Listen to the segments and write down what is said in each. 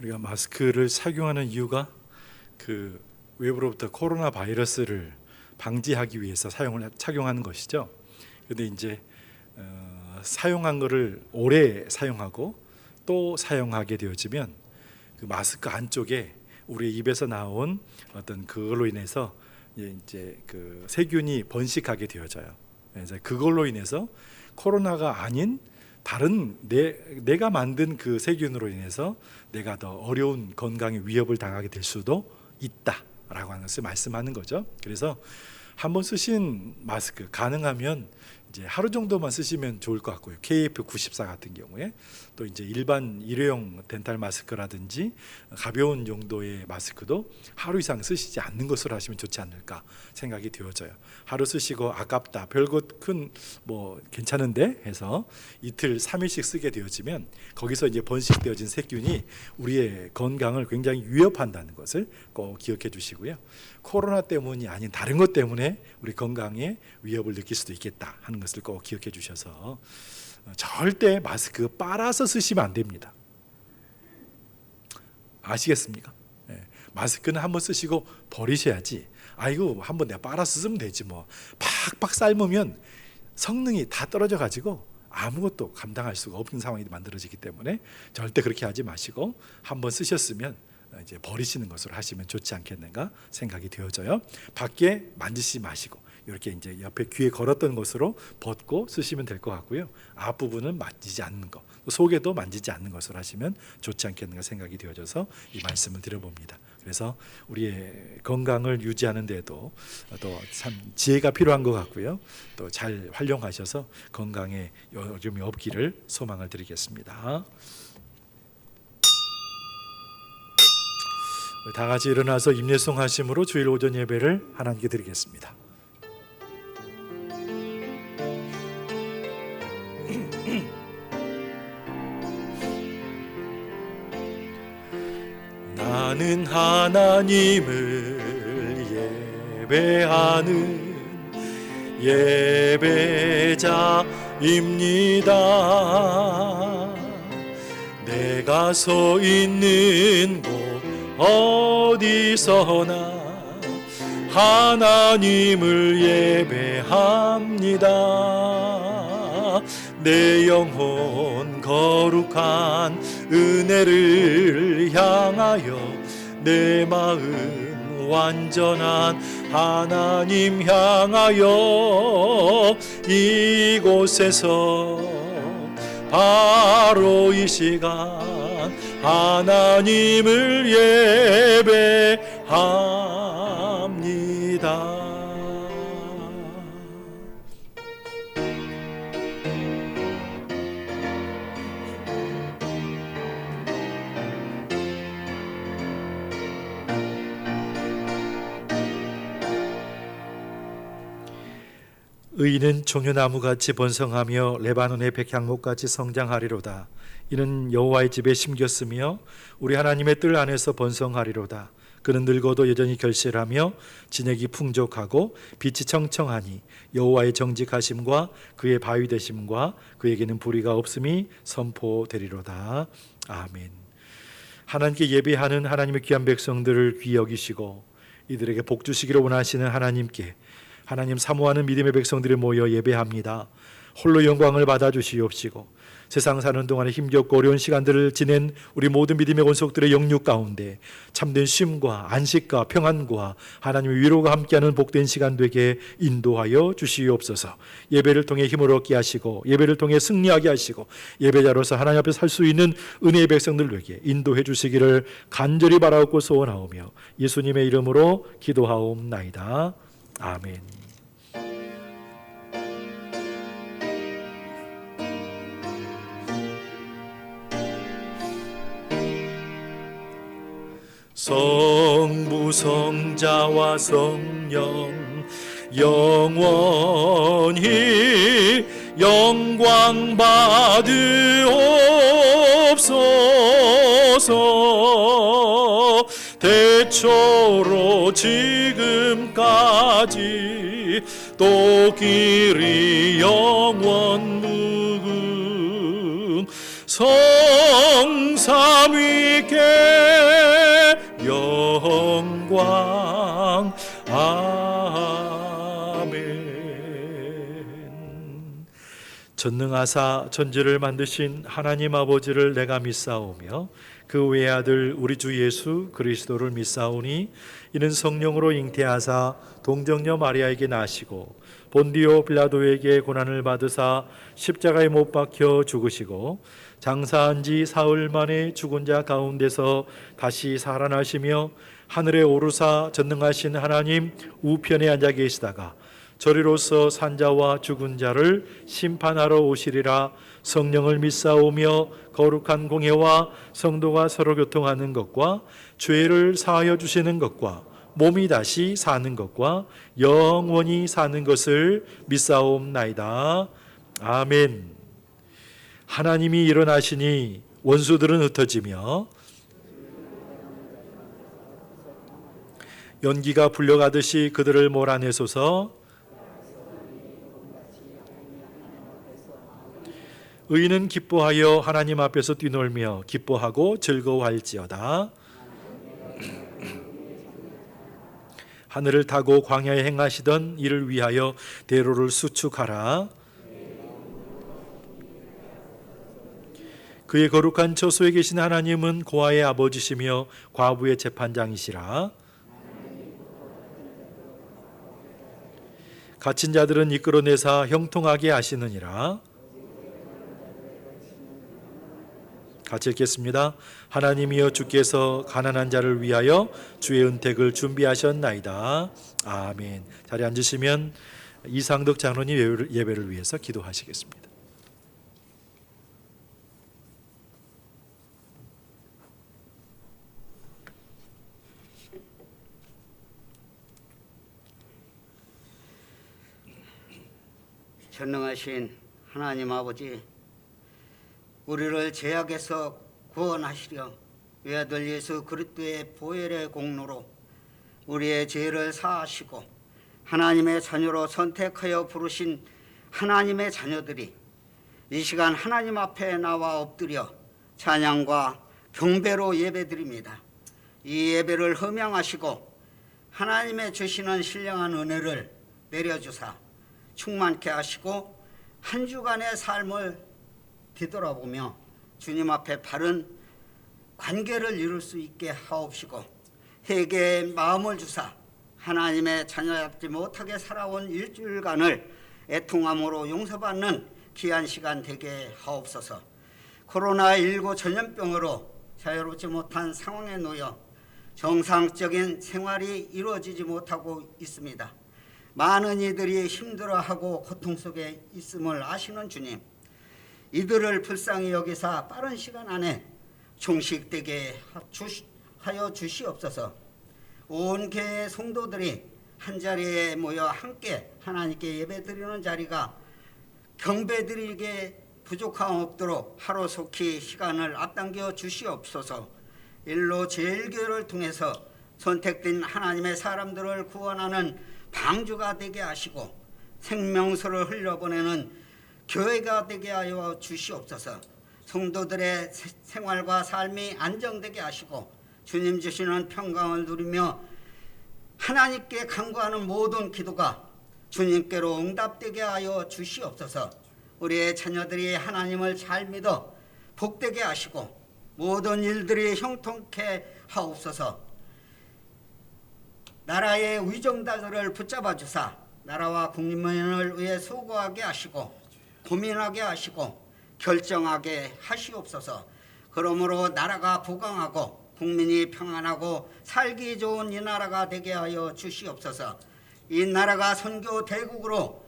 우리가 마스크를 착용하는 이유가 그 외부로부터 코로나 바이러스를 방지하기 위해서 착용하는 것이죠. 그런데 이제 사용한 것을 오래 사용하고 또 사용하게 되어지면 그 마스크 안쪽에 우리 입에서 나온 어떤 그걸로 인해서 이제 그 세균이 번식하게 되어져요. 그래서 그걸로 인해서 코로나가 아닌 다른 내가 만든 그 세균으로 인해서 내가 더 어려운 건강의 위협을 당하게 될 수도 있다라고 하는 것을 말씀하는 거죠. 그래서 한번 쓰신 마스크 가능하면 이제 하루 정도만 쓰시면 좋을 것 같고요. KF94 같은 경우에 또 이제 일반 일회용 덴탈 마스크라든지 가벼운 용도의 마스크도 하루 이상 쓰시지 않는 것으로 하시면 좋지 않을까 생각이 되어져요. 하루 쓰시고 아깝다, 별것 큰 뭐 괜찮은데 해서 이틀 3일씩 쓰게 되어지면 거기서 이제 번식되어진 세균이 우리의 건강을 굉장히 위협한다는 것을 꼭 기억해 주시고요. 코로나 때문이 아닌 다른 것 때문에 우리 건강에 위협을 느낄 수도 있겠다 하는 것을 꼭 기억해 주셔서 절대 마스크 빨아서 쓰시면 안 됩니다. 아시겠습니까? 마스크는 한번 쓰시고 버리셔야지. 아이고 한번 내가 빨아서 쓰면 되지 뭐. 팍팍 삶으면 성능이 다 떨어져 가지고 아무것도 감당할 수가 없는 상황이 만들어지기 때문에 절대 그렇게 하지 마시고 한번 쓰셨으면 이제 버리시는 것으로 하시면 좋지 않겠는가 생각이 되어져요. 밖에 만지시지 마시고 이렇게 이제 옆에 귀에 걸었던 것으로 벗고 쓰시면 될 것 같고요. 앞부분은 만지지 않는 것, 속에도 만지지 않는 것으로 하시면 좋지 않겠는가 생각이 되어져서 이 말씀을 드려봅니다. 그래서 우리의 건강을 유지하는 데도 또 참 지혜가 필요한 것 같고요. 또 잘 활용하셔서 건강에 어려움이 없기를 소망을 드리겠습니다. 다 같이 일어나서 임례송 하심으로 주일 오전 예배를 하나님께 드리겠습니다. 나는 하나님을 예배하는 예배자입니다. 내가 서 있는 곳 어디서나 하나님을 예배합니다. 내 영혼 거룩한 은혜를 향하여 내 마음 완전한 하나님 향하여 이곳에서 바로 이 시간 하나님을 예배합니다. 의인은 종려나무같이 번성하며 레바논의 백향목같이 성장하리로다. 이는 여호와의 집에 심겼으며 우리 하나님의 뜰 안에서 번성하리로다. 그는 늙어도 여전히 결실하며 진액이 풍족하고 빛이 청청하니 여호와의 정직하심과 그의 바위 되심과 그에게는 불의가 없음이 선포되리로다. 아멘. 하나님께 예배하는 하나님의 귀한 백성들을 귀히 여기시고 이들에게 복 주시기를 원하시는 하나님께 하나님 사모하는 믿음의 백성들이 모여 예배합니다. 홀로 영광을 받아주시옵시고 세상 사는 동안에 힘겹고 어려운 시간들을 지낸 우리 모든 믿음의 원속들의 영육 가운데 참된 쉼과 안식과 평안과 하나님의 위로가 함께하는 복된 시간 되게 인도하여 주시옵소서. 예배를 통해 힘을 얻게 하시고 예배를 통해 승리하게 하시고 예배자로서 하나님 앞에 살 수 있는 은혜의 백성들에게 인도해 주시기를 간절히 바라옵고 소원하오며 예수님의 이름으로 기도하옵나이다. 아멘. 성부 성자와 성령 영원히 영광 받으옵소서. 대초로 지금까지 또 길이 영원 무궁 성삼위께 영광. 아멘. 전능하사 천지를 만드신 하나님 아버지를 내가 믿사오며 그 외아들 우리 주 예수 그리스도를 믿사오니 이는 성령으로 잉태하사 동정녀 마리아에게 나시고 본디오 빌라도에게 고난을 받으사 십자가에 못 박혀 죽으시고 장사한 지 사흘 만에 죽은 자 가운데서 다시 살아나시며 하늘에 오르사 전능하신 하나님 우편에 앉아 계시다가 저리로서 산자와 죽은 자를 심판하러 오시리라. 성령을 믿사오며 거룩한 공회와 성도가 서로 교통하는 것과 죄를 사하여 주시는 것과 몸이 다시 사는 것과 영원히 사는 것을 믿사옵나이다. 아멘. 하나님이 일어나시니 원수들은 흩어지며 연기가 불려가듯이 그들을 몰아내소서. 의인은 기뻐하여 하나님 앞에서 뛰놀며 기뻐하고 즐거워할지어다. 하늘을 타고 광야에 행하시던 이를 위하여 대로를 수축하라. 그의 거룩한 처소에 계신 하나님은 고아의 아버지시며 과부의 재판장이시라. 갇힌 자들은 이끌어내사 형통하게 하시느니라. 같이 읽겠습니다. 하나님이여 주께서 가난한 자를 위하여 주의 은택을 준비하셨나이다. 아멘. 자리에 앉으시면 이상덕 장로님 예배를 위해서 기도하시겠습니다. 전능하신 하나님 아버지, 우리를 죄악에서 구원하시려 외아들 예수 그리스도의 보혈의 공로로 우리의 죄를 사하시고 하나님의 자녀로 선택하여 부르신 하나님의 자녀들이 이 시간 하나님 앞에 나와 엎드려 찬양과 경배로 예배드립니다. 이 예배를 흠양하시고 하나님의 주시는 신령한 은혜를 내려주사 충만케 하시고 한 주간의 삶을 뒤돌아보며 주님 앞에 바른 관계를 이룰 수 있게 하옵시고 회개의 마음을 주사 하나님의 자녀답지 못하게 살아온 일주일간을 애통함으로 용서받는 귀한 시간 되게 하옵소서. 코로나19 전염병으로 자유롭지 못한 상황에 놓여 정상적인 생활이 이루어지지 못하고 있습니다. 많은 이들이 힘들어하고 고통 속에 있음을 아시는 주님, 이들을 불쌍히 여기사 빠른 시간 안에 종식되게 하여 주시옵소서. 온 교회 성도들이 한자리에 모여 함께 하나님께 예배드리는 자리가 경배드리게 부족함 없도록 하루속히 시간을 앞당겨 주시옵소서. 일로 제일교회를 통해서 선택된 하나님의 사람들을 구원하는 방주가 되게 하시고 생명수를 흘려보내는 교회가 되게 하여 주시옵소서. 성도들의 생활과 삶이 안정되게 하시고 주님 주시는 평강을 누리며 하나님께 간구하는 모든 기도가 주님께로 응답되게 하여 주시옵소서. 우리의 자녀들이 하나님을 잘 믿어 복되게 하시고 모든 일들이 형통케 하옵소서. 나라의 위정자들을 붙잡아 주사 나라와 국민을 위해 수고하게 하시고 고민하게 하시고 결정하게 하시옵소서. 그러므로 나라가 부강하고 국민이 평안하고 살기 좋은 이 나라가 되게 하여 주시옵소서. 이 나라가 선교 대국으로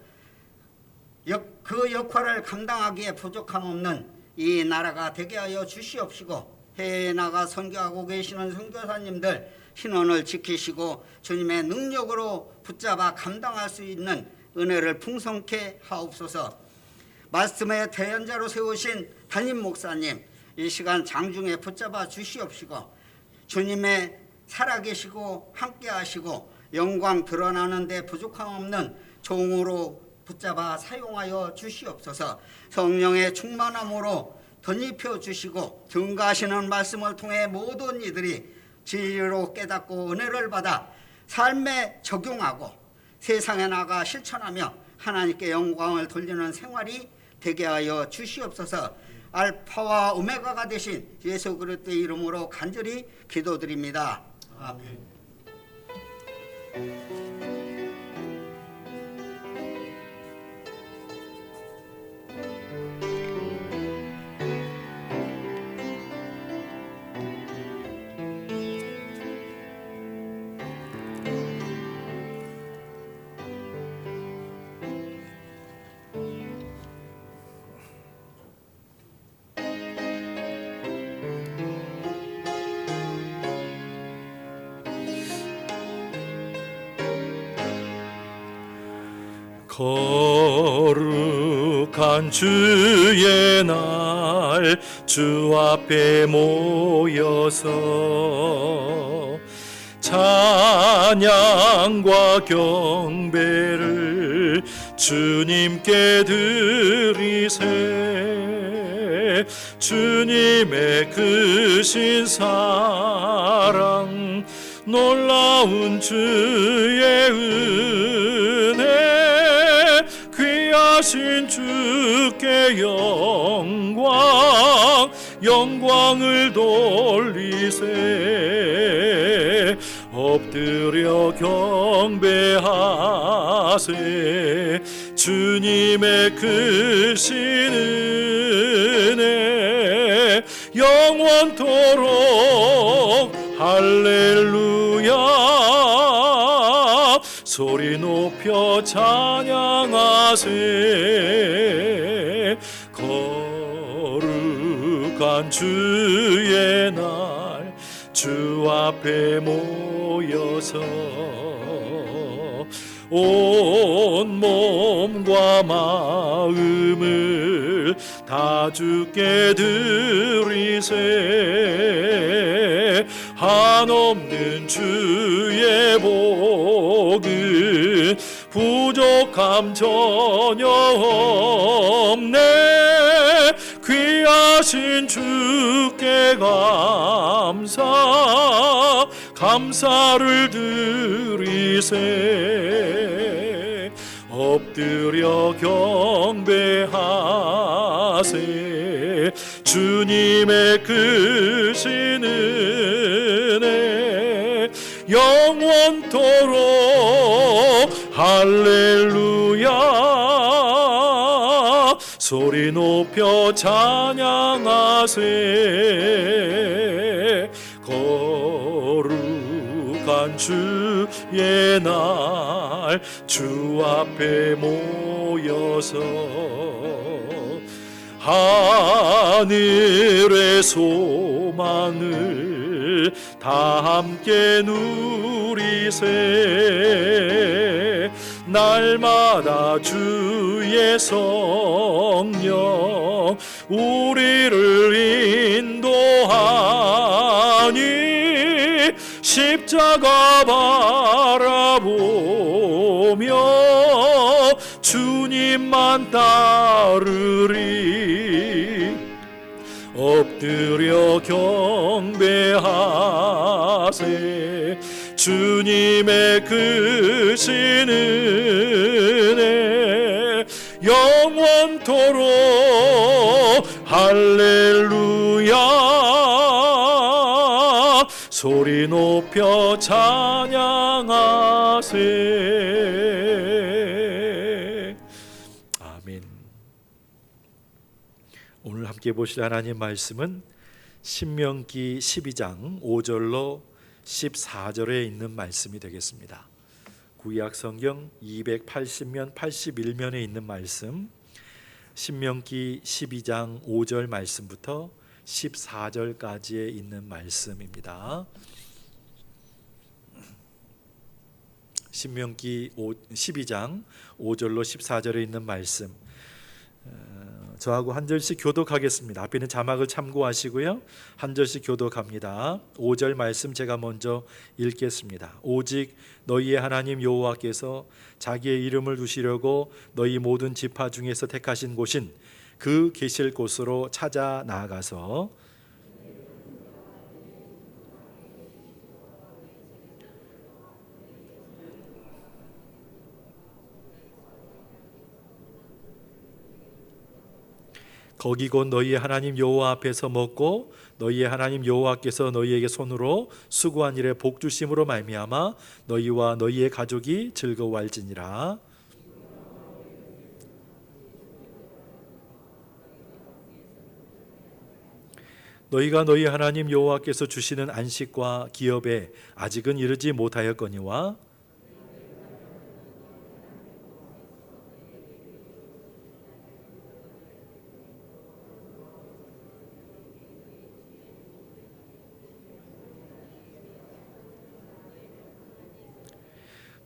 그 역할을 감당하기에 부족함 없는 이 나라가 되게 하여 주시옵시고 해외에 나가 선교하고 계시는 선교사님들 신원을 지키시고 주님의 능력으로 붙잡아 감당할 수 있는 은혜를 풍성케 하옵소서. 말씀의 대연자로 세우신 담임 목사님 이 시간 장중에 붙잡아 주시옵시고 주님의 살아계시고 함께 하시고 영광 드러나는 데 부족함 없는 종으로 붙잡아 사용하여 주시옵소서. 성령의 충만함으로 덧입혀 주시고 증가하시는 말씀을 통해 모든 이들이 진리로 깨닫고 은혜를 받아 삶에 적용하고 세상에 나가 실천하며 하나님께 영광을 돌리는 생활이 되게 하여 주시옵소서. 알파와 오메가가 되신 예수 그리스도의 이름으로 간절히 기도드립니다. 아멘. 거룩한 주의 날 주 앞에 모여서 찬양과 경배를 주님께 드리세. 주님의 크신 사랑 놀라운 주의 은혜 귀하신 주께 영광을 돌리세. 엎드려 경배하세. 주님의 크신 은혜 영원토록 할렐루야. 소리 높여 찬양하세. 거룩한 주의 날 주 앞에 모여서 온 몸과 마음을 다 주께 드리세. 한없는 주의 복은 부족함 전혀 없네. 귀하신 주께 감사를 드리세. 엎드려 경배하세. 주님의 크신 은혜 영원토록 할렐루야. 소리 높여 찬양하세. 거룩한 주의 날 주 앞에 모여서 하늘의 소망을 다 함께 누리세. 날마다 주의 성령 우리를 인도하니 십자가 바라보며 주님만 따르리. 엎드려 경배하세. 주님의 크신 은혜 영원토록 할렐루야. 소리 높여 찬양하세. 아멘. 오늘 함께 보실 하나님 말씀은 신명기 12장 5절로 14절에 있는 말씀이 되겠습니다. 구약 성경 280면 81면에 있는 말씀, 신명기 12장 5절 말씀부터 14절까지에 있는 말씀입니다. 신명기 12장 5절로 14절에 있는 말씀, 저하고 한 절씩 교독하겠습니다. 앞에 있는 자막을 참고하시고요. 한 절씩 교독합니다. 5절 말씀 제가 먼저 읽겠습니다. 오직 너희의 하나님 여호와께서 자기의 이름을 두시려고 너희 모든 지파 중에서 택하신 곳인 그 계실 곳으로 찾아 나아가서 거기 곧 너희의 하나님 여호와 앞에서 먹고 너희의 하나님 여호와께서 너희에게 손으로 수고한 일에 복 주심으로 말미암아 너희와 너희의 가족이 즐거워할지니라. 너희가 너희 하나님 여호와께서 주시는 안식과 기업에 아직은 이르지 못하였거니와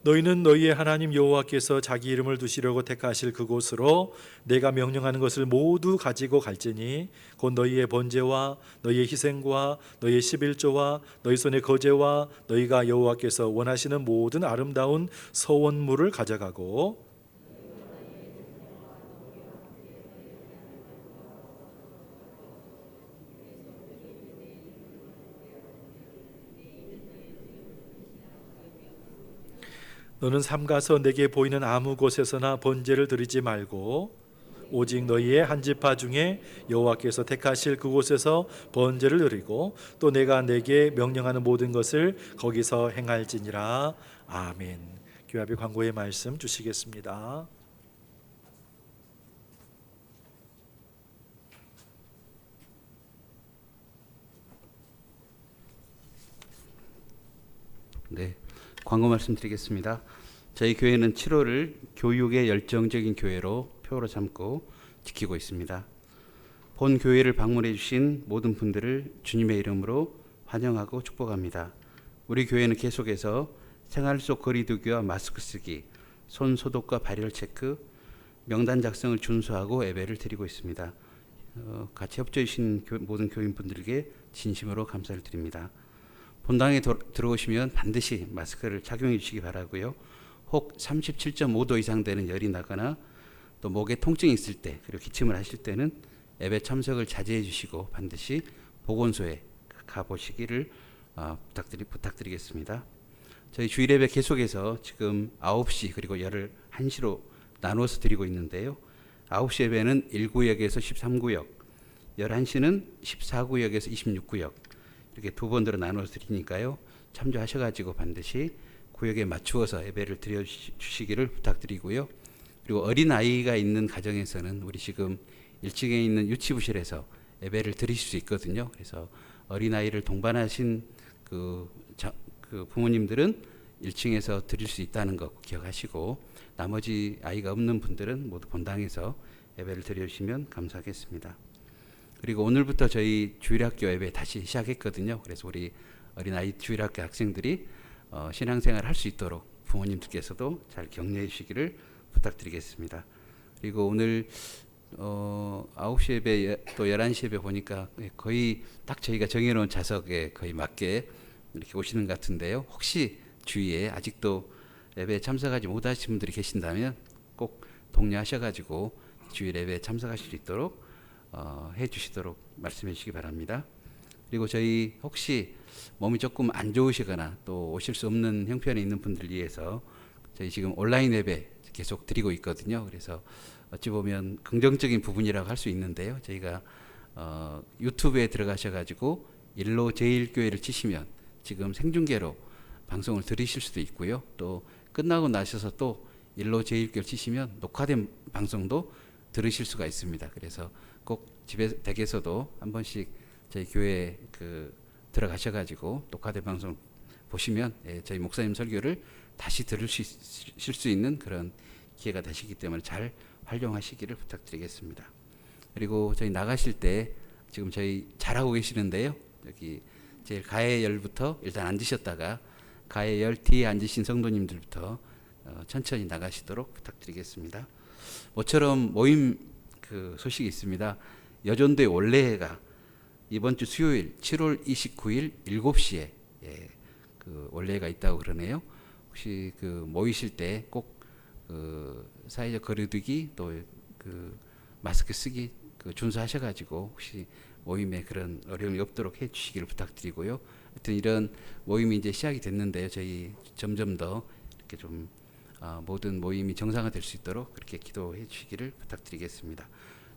너희는 너희의 하나님 여호와께서 자기 이름을 두시려고 택하실 그곳으로 내가 명령하는 것을 모두 가지고 갈지니 곧 너희의 번제와 너희의 희생과 너희의 십일조와 너희 손의 거제와 너희가 여호와께서 원하시는 모든 아름다운 서원물을 가져가고 너는 삼가서 내게 보이는 아무 곳에서나 번제를 드리지 말고 오직 너희의 한 지파 중에 여호와께서 택하실 그곳에서 번제를 드리고 또 내가 내게 명령하는 모든 것을 거기서 행할지니라. 아멘. 교회 앞에 광고의 말씀 주시겠습니다. 네, 광고 말씀드리겠습니다. 저희 교회는 7월을 교육의 열정적인 교회로 표로 삼고 지키고 있습니다. 본 교회를 방문해 주신 모든 분들을 주님의 이름으로 환영하고 축복합니다. 우리 교회는 계속해서 생활 속 거리두기와 마스크 쓰기, 손 소독과 발열 체크, 명단 작성을 준수하고 예배를 드리고 있습니다. 같이 협조해 주신 모든 교인분들께 진심으로 감사를 드립니다. 본당에 들어오시면 반드시 마스크를 착용해 주시기 바라고요. 혹 37.5도 이상 되는 열이 나거나 또 목에 통증이 있을 때 그리고 기침을 하실 때는 예배 참석을 자제해 주시고 반드시 보건소에 가보시기를 부탁드리겠습니다. 저희 주일 예배 계속해서 지금 9시 그리고 11시로 나누어서 드리고 있는데요. 9시 예배는 1구역에서 13구역, 11시는 14구역에서 26구역 이렇게 두 번으로 나눠서 드리니까요. 참조하셔가지고 반드시 구역에 맞추어서 예배를 드려주시기를 부탁드리고요. 그리고 어린아이가 있는 가정에서는 우리 지금 1층에 있는 유치부실에서 예배를 드리실 수 있거든요. 그래서 어린아이를 동반하신 그 부모님들은 1층에서 드릴 수 있다는 거 기억하시고 나머지 아이가 없는 분들은 모두 본당에서 예배를 드려주시면 감사하겠습니다. 그리고 오늘부터 저희 주일학교 예배 다시 시작했거든요. 그래서 우리 어린아이 주일학교 학생들이 신앙생활 할 수 있도록 부모님들께서도 잘 격려해 주시기를 부탁드리겠습니다. 그리고 오늘 9시 예배 또 11시 예배 보니까 거의 딱 저희가 정해놓은 좌석에 거의 맞게 이렇게 오시는 것 같은데요. 혹시 주위에 아직도 예배에 참석하지 못하신 분들이 계신다면 꼭 독려하셔가지고 주일 예배에 참석하실 수 있도록 해주시도록 말씀해 주시기 바랍니다. 그리고 저희 혹시 몸이 조금 안 좋으시거나 또 오실 수 없는 형편에 있는 분들 위해서 저희 지금 온라인 예배 계속 드리고 있거든요. 그래서 어찌 보면 긍정적인 부분이라고 할 수 있는데요. 저희가 유튜브에 들어가셔가지고 일로 제일교회를 치시면 지금 생중계로 방송을 들으실 수도 있고요. 또 끝나고 나셔서 또 일로 제일교회를 치시면 녹화된 방송도 들으실 수가 있습니다. 그래서 꼭 집에 댁에서도 한 번씩 저희 교회 들어가셔가지고 녹화된 방송 보시면 저희 목사님 설교를 다시 들으실 수 있는 그런 기회가 되시기 때문에 잘 활용하시기를 부탁드리겠습니다. 그리고 저희 나가실 때 지금 저희 잘하고 계시는데요. 여기 제일 가해열부터 일단 앉으셨다가 가해열 뒤에 앉으신 성도님들부터 천천히 나가시도록 부탁드리겠습니다. 모처럼 모임 소식이 있습니다. 여전도의 원래회가 이번 주 수요일 7월 29일 7시에 원래회가 있다고 그러네요. 혹시 모이실 때 꼭 사회적 거리두기 또 마스크 쓰기 그 준수하셔가지고 혹시 모임에 그런 어려움이 없도록 해주시기를 부탁드리고요. 하여튼 이런 모임이 이제 시작이 됐는데요. 저희 점점 더 이렇게 좀 모든 모임이 정상화될 수 있도록 그렇게 기도해 주시기를 부탁드리겠습니다.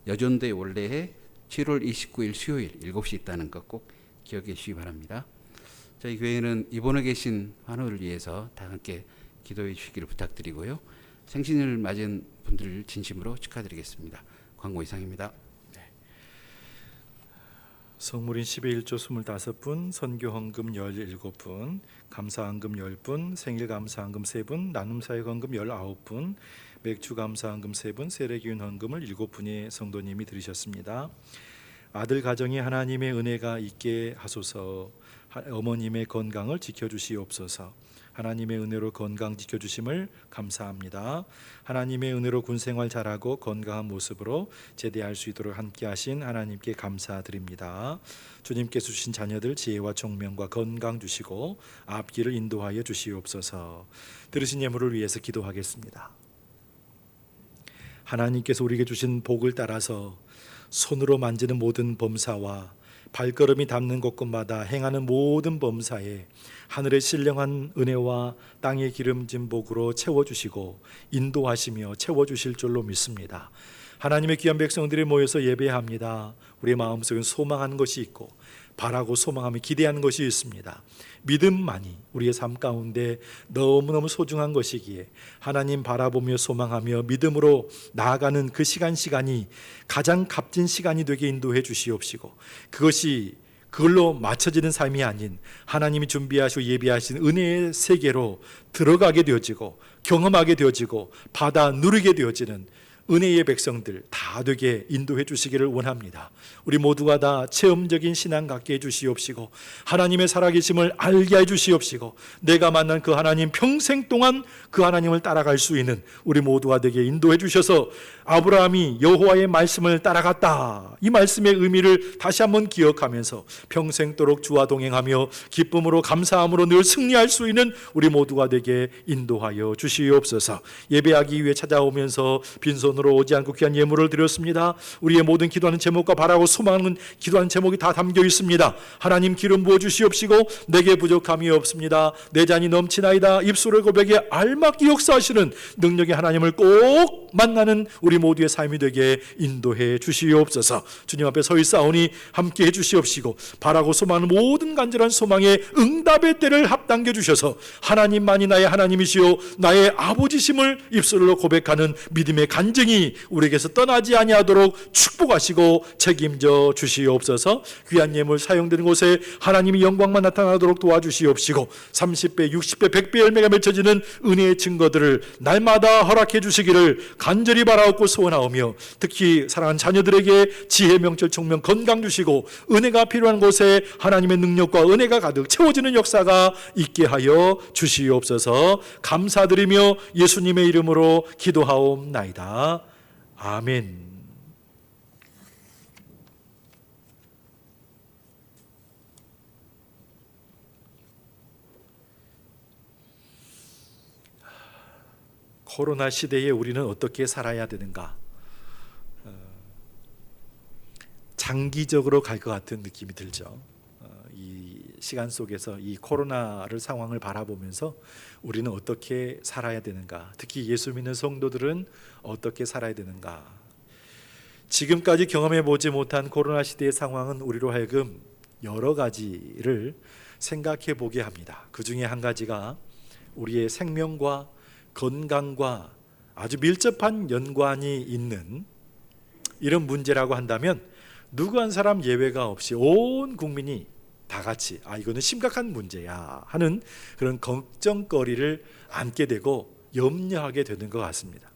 여전도의 원래에 7월 29일 수요일 7시 있다는 것 꼭 기억해 주시기 바랍니다. 저희 교회는 입원해 계신 환우를 위해서 다 함께 기도해 주시기를 부탁드리고요. 생신을 맞은 분들 진심으로 축하드리겠습니다. 광고 이상입니다. 성물인 10의 1조 25분, 선교헌금 17분, 감사헌금 10분, 생일감사헌금 3분, 나눔사역헌금 19분, 맥주감사헌금 3분, 세례기운 헌금을 7분의 성도님이 들으셨습니다. 아들 가정이 하나님의 은혜가 있게 하소서. 어머님의 건강을 지켜주시옵소서. 하나님의 은혜로 건강 지켜주심을 감사합니다. 하나님의 은혜로 군생활 잘하고 건강한 모습으로 제대할 수 있도록 함께하신 하나님께 감사드립니다. 주님께서 주신 자녀들 지혜와 총명과 건강 주시고 앞길을 인도하여 주시옵소서. 들으신 예물을 위해서 기도하겠습니다. 하나님께서 우리에게 주신 복을 따라서 손으로 만지는 모든 범사와 발걸음이 닿는 곳곳마다 행하는 모든 범사에 하늘의 신령한 은혜와 땅의 기름진 복으로 채워주시고 인도하시며 채워주실 줄로 믿습니다. 하나님의 귀한 백성들이 모여서 예배합니다. 우리의 마음속에 소망하는 것이 있고 바라고 소망하며 기대하는 것이 있습니다. 믿음만이 우리의 삶 가운데 너무너무 소중한 것이기에 하나님 바라보며 소망하며 믿음으로 나아가는 그 시간이 가장 값진 시간이 되게 인도해 주시옵시고 그것이 그걸로 맞춰지는 삶이 아닌 하나님이 준비하시고 예비하신 은혜의 세계로 들어가게 되어지고 경험하게 되어지고 받아 누리게 되어지는 은혜의 백성들 다 되게 인도해 주시기를 원합니다. 우리 모두가 다 체험적인 신앙 갖게 해 주시옵시고 하나님의 살아계심을 알게 해 주시옵시고 내가 만난 그 하나님 평생 동안 그 하나님을 따라갈 수 있는 우리 모두가 되게 인도해 주셔서 아브라함이 여호와의 말씀을 따라갔다, 이 말씀의 의미를 다시 한번 기억하면서 평생도록 주와 동행하며 기쁨으로 감사함으로 늘 승리할 수 있는 우리 모두가 되게 인도하여 주시옵소서. 예배하기 위해 찾아오면서 빈손으로 오지 않고 귀한 예물을 드렸습니다. 우리의 모든 기도하는 제목과 바라고 소망하는 기도하는 제목이 다 담겨 있습니다. 하나님 기름 부어 주시옵시고 내게 부족함이 없습니다. 내 잔이 넘치나이다. 입술의 고백에 알맞게 역사하시는 능력의 하나님을 꼭 만나는 우리 모두의 삶이 되게 인도해 주시옵소서. 주님 앞에 서 있사오니 함께 해 주시옵시고 바라고 소망하는 모든 간절한 소망에 응답의 때를 합당겨 주셔서 하나님만이 나의 하나님이시요 나의 아버지심을 입술로 고백하는 믿음의 간증이 우리에게서 떠나지 아니하도록 축복하시고 책임져 주시옵소서. 귀한 예물 사용되는 곳에 하나님이 영광만 나타나도록 도와주시옵시고 30배, 60배, 100배 열매가 맺혀지는 은혜의 증거들을 날마다 허락해 주시기를 간절히 바라옵고 소원하오며 특히 사랑하는 자녀들에게 지혜, 명철, 총명, 건강 주시고 은혜가 필요한 곳에 하나님의 능력과 은혜가 가득 채워지는 역사가 있게 하여 주시옵소서. 감사드리며 예수님의 이름으로 기도하옵나이다. 아멘. 코로나 시대에 우리는 어떻게 살아야 되는가? 장기적으로 갈 것 같은 느낌이 들죠. 이 시간 속에서 이 코로나를 상황을 바라보면서 우리는 어떻게 살아야 되는가? 특히 예수 믿는 성도들은 어떻게 살아야 되는가? 지금까지 경험해 보지 못한 코로나 시대의 상황은 우리로 하여금 여러 가지를 생각해 보게 합니다. 그 중에 한 가지가 우리의 생명과 건강과 아주 밀접한 연관이 있는 이런 문제라고 한다면 누구 한 사람 예외가 없이 온 국민이 다 같이 이거는 심각한 문제야 하는 그런 걱정거리를 안게 되고 염려하게 되는 것 같습니다.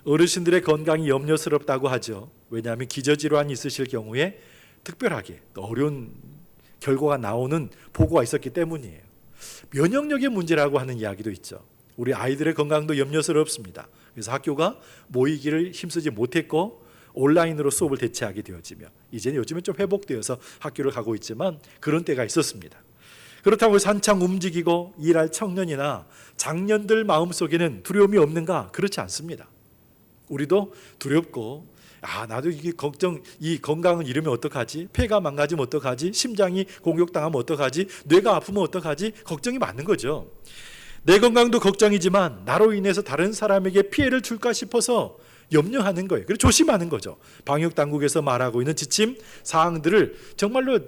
어르신들의 건강이 염려스럽다고 하죠. 왜냐하면 기저질환이 있으실 경우에 특별하게 어려운 결과가 나오는 보고가 있었기 때문이에요. 면역력의 문제라고 하는 이야기도 있죠. 우리 아이들의 건강도 염려스럽습니다. 그래서 학교가 모이기를 힘쓰지 못했고 온라인으로 수업을 대체하게 되어지며 이제는 요즘은 좀 회복되어서 학교를 가고 있지만 그런 때가 있었습니다. 그렇다고 해서 한창 움직이고 일할 청년이나 장년들 마음속에는 두려움이 없는가? 그렇지 않습니다. 우리도 두렵고 나도 이게 걱정, 이 건강을 잃으면 어떡하지? 폐가 망가지면 어떡하지? 심장이 공격당하면 어떡하지? 뇌가 아프면 어떡하지? 걱정이 많은 거죠. 내 건강도 걱정이지만 나로 인해서 다른 사람에게 피해를 줄까 싶어서 염려하는 거예요. 그리고 조심하는 거죠. 방역 당국에서 말하고 있는 지침 사항들을 정말로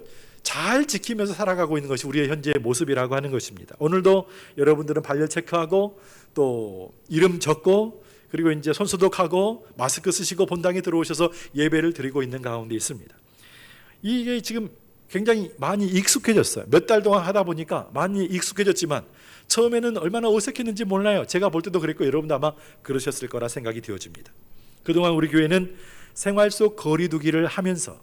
잘 지키면서 살아가고 있는 것이 우리의 현재의 모습이라고 하는 것입니다. 오늘도 여러분들은 발열 체크하고 또 이름 적고 그리고 이제 손 소독하고 마스크 쓰시고 본당에 들어오셔서 예배를 드리고 있는 가운데 있습니다. 이게 지금 굉장히 많이 익숙해졌어요. 몇 달 동안 하다 보니까 많이 익숙해졌지만 처음에는 얼마나 어색했는지 몰라요. 제가 볼 때도 그랬고 여러분도 아마 그러셨을 거라 생각이 되어집니다. 그동안 우리 교회는 생활 속 거리 두기를 하면서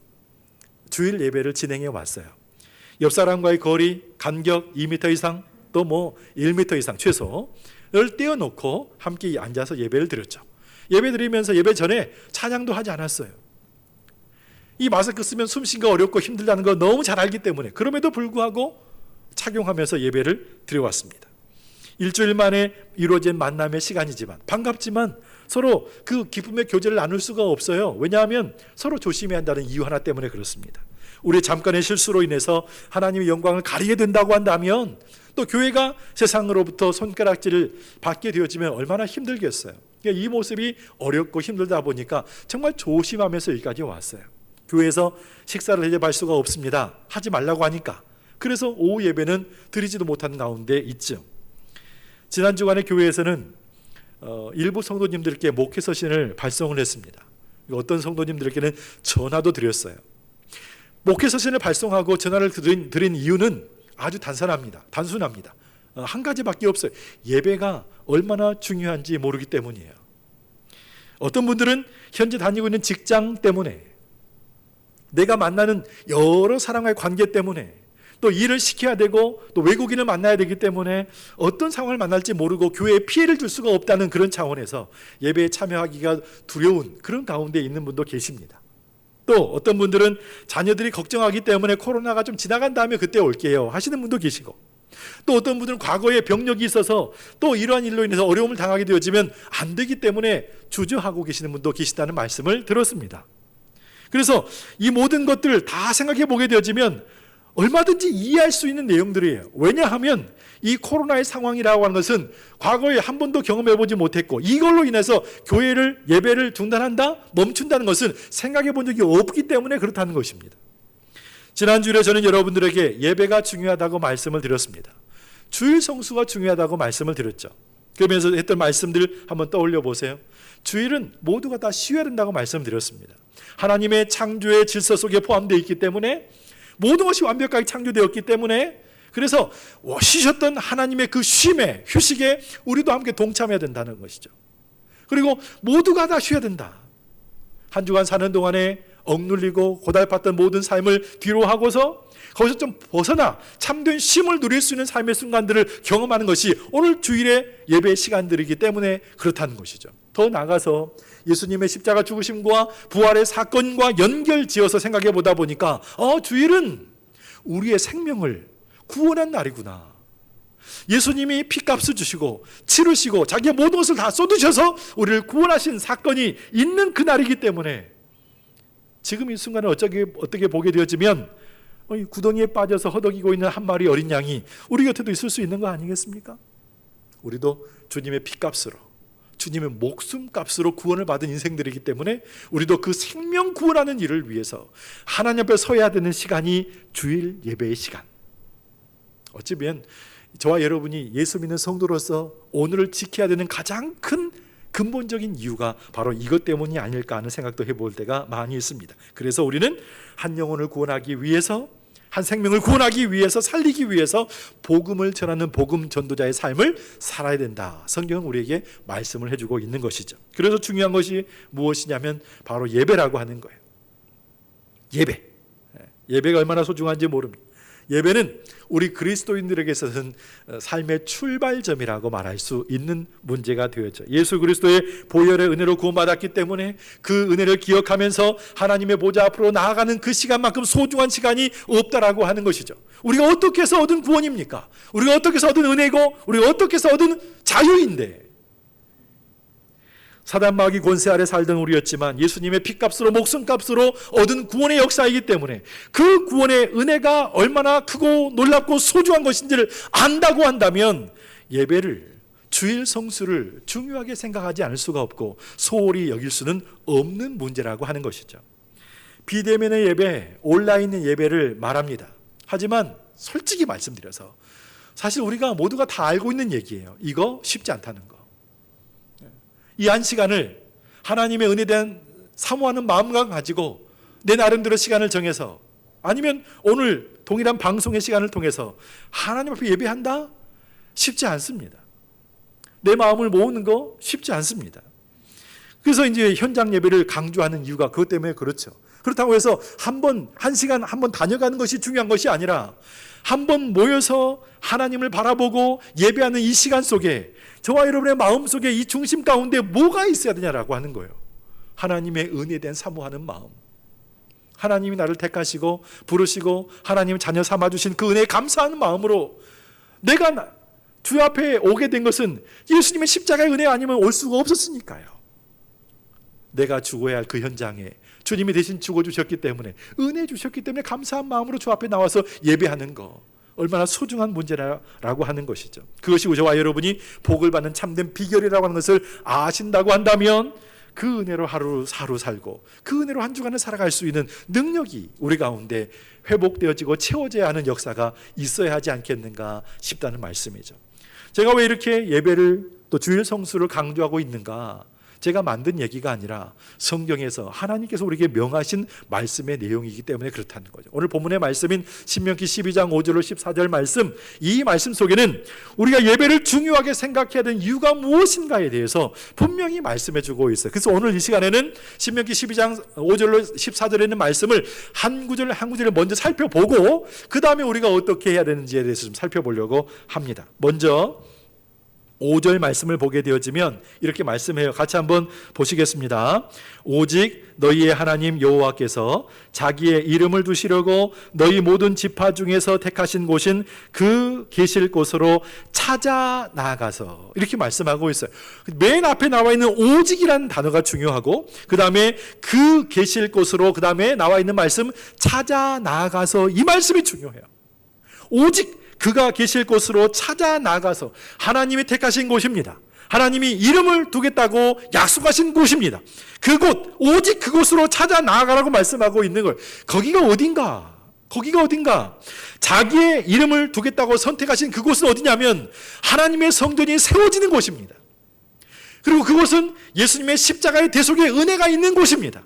주일 예배를 진행해 왔어요. 옆 사람과의 거리, 간격 2m 이상 또 뭐 1m 이상 최소를 떼어놓고 함께 앉아서 예배를 드렸죠. 예배 드리면서 예배 전에 찬양도 하지 않았어요. 이 마스크 쓰면 숨쉬기가 어렵고 힘들다는 거 너무 잘 알기 때문에 그럼에도 불구하고 착용하면서 예배를 드려왔습니다. 일주일 만에 이루어진 만남의 시간이지만 반갑지만 서로 그 기쁨의 교제를 나눌 수가 없어요. 왜냐하면 서로 조심해야 한다는 이유 하나 때문에 그렇습니다. 우리 잠깐의 실수로 인해서 하나님의 영광을 가리게 된다고 한다면 또 교회가 세상으로부터 손가락질을 받게 되어지면 얼마나 힘들겠어요. 그러니까 이 모습이 어렵고 힘들다 보니까 정말 조심하면서 여기까지 왔어요. 교회에서 식사를 대접할 수가 없습니다. 하지 말라고 하니까. 그래서 오후 예배는 드리지도 못하는 가운데 있죠. 지난 주간에 교회에서는 일부 성도님들께 목회 서신을 발송을 했습니다. 어떤 성도님들께는 전화도 드렸어요. 목회 서신을 발송하고 전화를 드린 이유는 아주 단순합니다. 한 가지밖에 없어요. 예배가 얼마나 중요한지 모르기 때문이에요. 어떤 분들은 현재 다니고 있는 직장 때문에 내가 만나는 여러 사람과의 관계 때문에 또 일을 시켜야 되고 또 외국인을 만나야 되기 때문에 어떤 상황을 만날지 모르고 교회에 피해를 줄 수가 없다는 그런 차원에서 예배에 참여하기가 두려운 그런 가운데 있는 분도 계십니다. 또 어떤 분들은 자녀들이 걱정하기 때문에 코로나가 좀 지나간 다음에 그때 올게요 하시는 분도 계시고 또 어떤 분들은 과거에 병력이 있어서 또 이러한 일로 인해서 어려움을 당하게 되어지면 안 되기 때문에 주저하고 계시는 분도 계시다는 말씀을 들었습니다. 그래서 이 모든 것들을 다 생각해 보게 되어지면 얼마든지 이해할 수 있는 내용들이에요. 왜냐하면 이 코로나의 상황이라고 하는 것은 과거에 한 번도 경험해 보지 못했고 이걸로 인해서 교회를 예배를 중단한다? 멈춘다는 것은 생각해 본 적이 없기 때문에 그렇다는 것입니다. 지난주에 저는 여러분들에게 예배가 중요하다고 말씀을 드렸습니다. 주일 성수가 중요하다고 말씀을 드렸죠. 그러면서 했던 말씀들 한번 떠올려 보세요. 주일은 모두가 다 쉬어야 된다고 말씀드렸습니다. 하나님의 창조의 질서 속에 포함되어 있기 때문에 모든 것이 완벽하게 창조되었기 때문에 그래서 쉬셨던 하나님의 그 쉼에 휴식에 우리도 함께 동참해야 된다는 것이죠. 그리고 모두가 다 쉬어야 된다. 한 주간 사는 동안에 억눌리고 고달팠던 모든 삶을 뒤로 하고서 거기서 좀 벗어나 참된 쉼을 누릴 수 있는 삶의 순간들을 경험하는 것이 오늘 주일의 예배의 시간들이기 때문에 그렇다는 것이죠. 더 나아가서 예수님의 십자가 죽으심과 부활의 사건과 연결지어서 생각해 보다 보니까 주일은 우리의 생명을 구원한 날이구나. 예수님이 피값을 주시고 치르시고 자기의 모든 것을 다 쏟으셔서 우리를 구원하신 사건이 있는 그 날이기 때문에 지금 이 순간에 어떻게 보게 되어지면 구덩이에 빠져서 허덕이고 있는 한 마리 어린 양이 우리 곁에도 있을 수 있는 거 아니겠습니까? 우리도 주님의 피값으로 주님의 목숨값으로 구원을 받은 인생들이기 때문에 우리도 그 생명 구원하는 일을 위해서 하나님 앞에 서야 되는 시간이 주일 예배의 시간. 어찌보면 저와 여러분이 예수 믿는 성도로서 오늘을 지켜야 되는 가장 큰 근본적인 이유가 바로 이것 때문이 아닐까 하는 생각도 해볼 때가 많이 있습니다. 그래서 우리는 한 영혼을 구원하기 위해서 한 생명을 구원하기 위해서 살리기 위해서 복음을 전하는 복음 전도자의 삶을 살아야 된다. 성경은 우리에게 말씀을 해주고 있는 것이죠. 그래서 중요한 것이 무엇이냐면 바로 예배라고 하는 거예요. 예배가 얼마나 소중한지 모릅니다. 예배는 우리 그리스도인들에게 있어서는 삶의 출발점이라고 말할 수 있는 문제가 되었죠. 예수 그리스도의 보혈의 은혜로 구원받았기 때문에 그 은혜를 기억하면서 하나님의 보좌 앞으로 나아가는 그 시간만큼 소중한 시간이 없다라고 하는 것이죠. 우리가 어떻게 해서 얻은 구원입니까? 우리가 어떻게 해서 얻은 은혜고 우리가 어떻게 해서 얻은 자유인데 사단 마귀 권세 아래 살던 우리였지만 예수님의 피값으로 목숨값으로 얻은 구원의 역사이기 때문에 그 구원의 은혜가 얼마나 크고 놀랍고 소중한 것인지를 안다고 한다면 예배를, 주일 성수를 중요하게 생각하지 않을 수가 없고 소홀히 여길 수는 없는 문제라고 하는 것이죠. 비대면의 예배, 온라인의 예배를 말합니다. 하지만 솔직히 말씀드려서 사실 우리가 모두가 다 알고 있는 얘기예요. 이거 쉽지 않다는 거. 이 한 시간을 하나님의 은혜에 대한 사모하는 마음과 가지고 내 나름대로 시간을 정해서 아니면 오늘 동일한 방송의 시간을 통해서 하나님 앞에 예배한다? 쉽지 않습니다. 내 마음을 모으는 거 쉽지 않습니다. 그래서 이제 현장 예배를 강조하는 이유가 그것 때문에 그렇죠. 그렇다고 해서 한 시간 한 번 다녀가는 것이 중요한 것이 아니라 한 번 모여서 하나님을 바라보고 예배하는 이 시간 속에 저와 여러분의 마음 속에 이 중심 가운데 뭐가 있어야 되냐라고 하는 거예요. 하나님의 은혜에 대한 사모하는 마음. 하나님이 나를 택하시고 부르시고 하나님 자녀 삼아주신 그 은혜에 감사하는 마음으로 내가 주 앞에 오게 된 것은 예수님의 십자가의 은혜 아니면 올 수가 없었으니까요. 내가 죽어야 할 그 현장에 주님이 대신 죽어주셨기 때문에 은혜 주셨기 때문에 감사한 마음으로 주 앞에 나와서 예배하는 거 얼마나 소중한 문제라고 하는 것이죠. 그것이 저와 여러분이 복을 받는 참된 비결이라고 하는 것을 아신다고 한다면 그 은혜로 하루 살고 그 은혜로 한 주간을 살아갈 수 있는 능력이 우리 가운데 회복되어지고 채워져야 하는 역사가 있어야 하지 않겠는가 싶다는 말씀이죠. 제가 왜 이렇게 예배를 또 주일 성수를 강조하고 있는가? 제가 만든 얘기가 아니라 성경에서 하나님께서 우리에게 명하신 말씀의 내용이기 때문에 그렇다는 거죠. 오늘 본문의 말씀인 신명기 12장 5절로 14절 말씀, 이 말씀 속에는 우리가 예배를 중요하게 생각해야 되는 이유가 무엇인가에 대해서 분명히 말씀해 주고 있어요. 그래서 오늘 이 시간에는 신명기 12장 5절로 14절에 있는 말씀을 한 구절 한 구절을 먼저 살펴보고 그 다음에 우리가 어떻게 해야 되는지에 대해서 좀 살펴보려고 합니다. 먼저 5절 말씀을 보게 되어지면 이렇게 말씀해요. 같이 한번 보시겠습니다. 오직 너희의 하나님 여호와께서 자기의 이름을 두시려고 너희 모든 지파 중에서 택하신 곳인 그 계실 곳으로 찾아 나아가서 이렇게 말씀하고 있어요. 맨 앞에 나와 있는 오직이라는 단어가 중요하고 그 다음에 그 계실 곳으로 그 다음에 나와 있는 말씀 찾아 나아가서 이 말씀이 중요해요. 오직 그가 계실 곳으로 찾아 나가서 하나님이 택하신 곳입니다. 하나님이 이름을 두겠다고 약속하신 곳입니다. 그곳, 오직 그곳으로 찾아 나아가라고 말씀하고 있는 거예요. 거기가 어딘가? 자기의 이름을 두겠다고 선택하신 그곳은 어디냐면 하나님의 성전이 세워지는 곳입니다. 그리고 그곳은 예수님의 십자가의 대속의 은혜가 있는 곳입니다.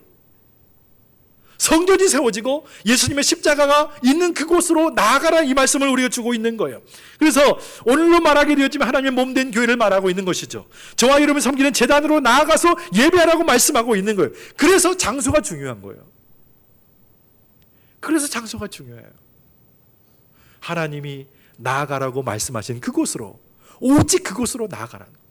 성전이 세워지고 예수님의 십자가가 있는 그곳으로 나아가라 이 말씀을 우리가 주고 있는 거예요. 그래서 오늘로 말하게 되었지만 하나님의 몸된 교회를 말하고 있는 것이죠. 저와 여러분이 섬기는 제단으로 나아가서 예배하라고 말씀하고 있는 거예요. 그래서 장소가 중요한 거예요. 그래서 장소가 중요해요. 하나님이 나아가라고 말씀하신 그곳으로, 오직 그곳으로 나아가라는 거예요.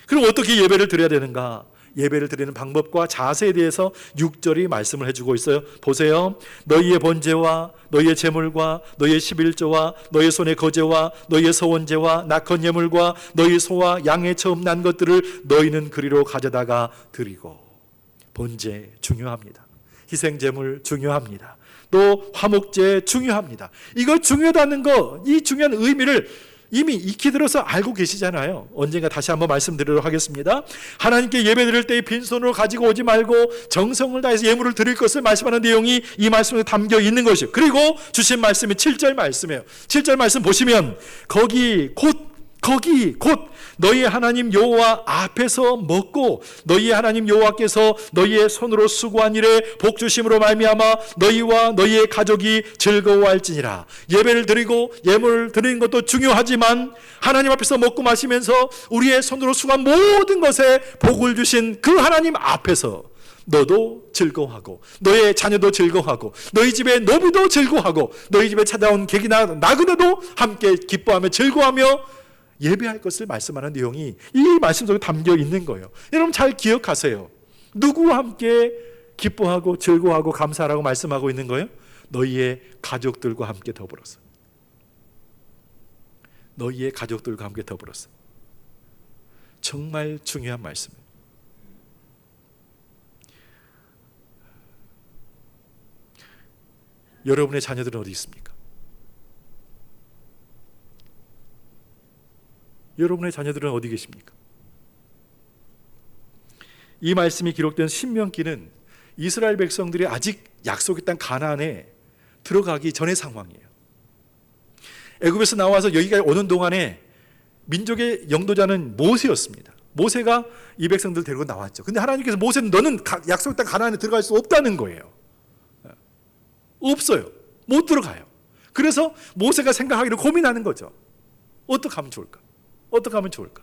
그럼 어떻게 예배를 드려야 되는가? 예배를 드리는 방법과 자세에 대해서 6절이 말씀을 해주고 있어요. 보세요. 너희의 번제와 너희의 제물과 너희의 11조와 너희의 손의 거제와 너희의 서원제와 낙헌 예물과 너희 소와 양의 처음 난 것들을 너희는 그리로 가져다가 드리고. 번제 중요합니다. 희생제물 중요합니다. 또 화목제 중요합니다. 이거 중요하다는 거, 이 중요한 의미를 이미 익히 들어서 알고 계시잖아요. 언젠가 다시 한번 말씀드리도록 하겠습니다. 하나님께 예배드릴 때 빈손으로 가지고 오지 말고 정성을 다해서 예물을 드릴 것을 말씀하는 내용이 이 말씀에 담겨 있는 것이요. 그리고 주신 말씀이 7절 말씀이에요. 7절 말씀 보시면 거기 곧 너희의 하나님 여호와 앞에서 먹고 너희의 하나님 여호와께서 너희의 손으로 수고한 일에 복 주심으로 말미암아 너희와 너희의 가족이 즐거워할지니라. 예배를 드리고 예물을 드리는 것도 중요하지만 하나님 앞에서 먹고 마시면서 우리의 손으로 수고한 모든 것에 복을 주신 그 하나님 앞에서 너도 즐거워하고 너의 자녀도 즐거워하고 너희 집의 노비도 즐거워하고 너희 집에 찾아온 객이나 나그네도 함께 기뻐하며 즐거워하며 예배할 것을 말씀하는 내용이 이 말씀 속에 담겨 있는 거예요. 여러분 잘 기억하세요. 누구와 함께 기뻐하고 즐거워하고 감사하라고 말씀하고 있는 거예요? 너희의 가족들과 함께 더불어서. 너희의 가족들과 함께 더불어서. 정말 중요한 말씀이에요. 여러분의 자녀들은 어디 있습니까? 여러분의 자녀들은 어디 계십니까? 이 말씀이 기록된 신명기는 이스라엘 백성들이 아직 약속의 땅 가나안에 들어가기 전의 상황이에요. 애굽에서 나와서 여기까지 오는 동안에 민족의 영도자는 모세였습니다. 모세가 이 백성들 데리고 나왔죠. 근데 하나님께서 모세는 너는 약속의 땅 가나안에 들어갈 수 없다는 거예요. 없어요. 못 들어가요. 그래서 모세가 생각하기를 고민하는 거죠. 어떻게 하면 좋을까? 어떻게 하면 좋을까?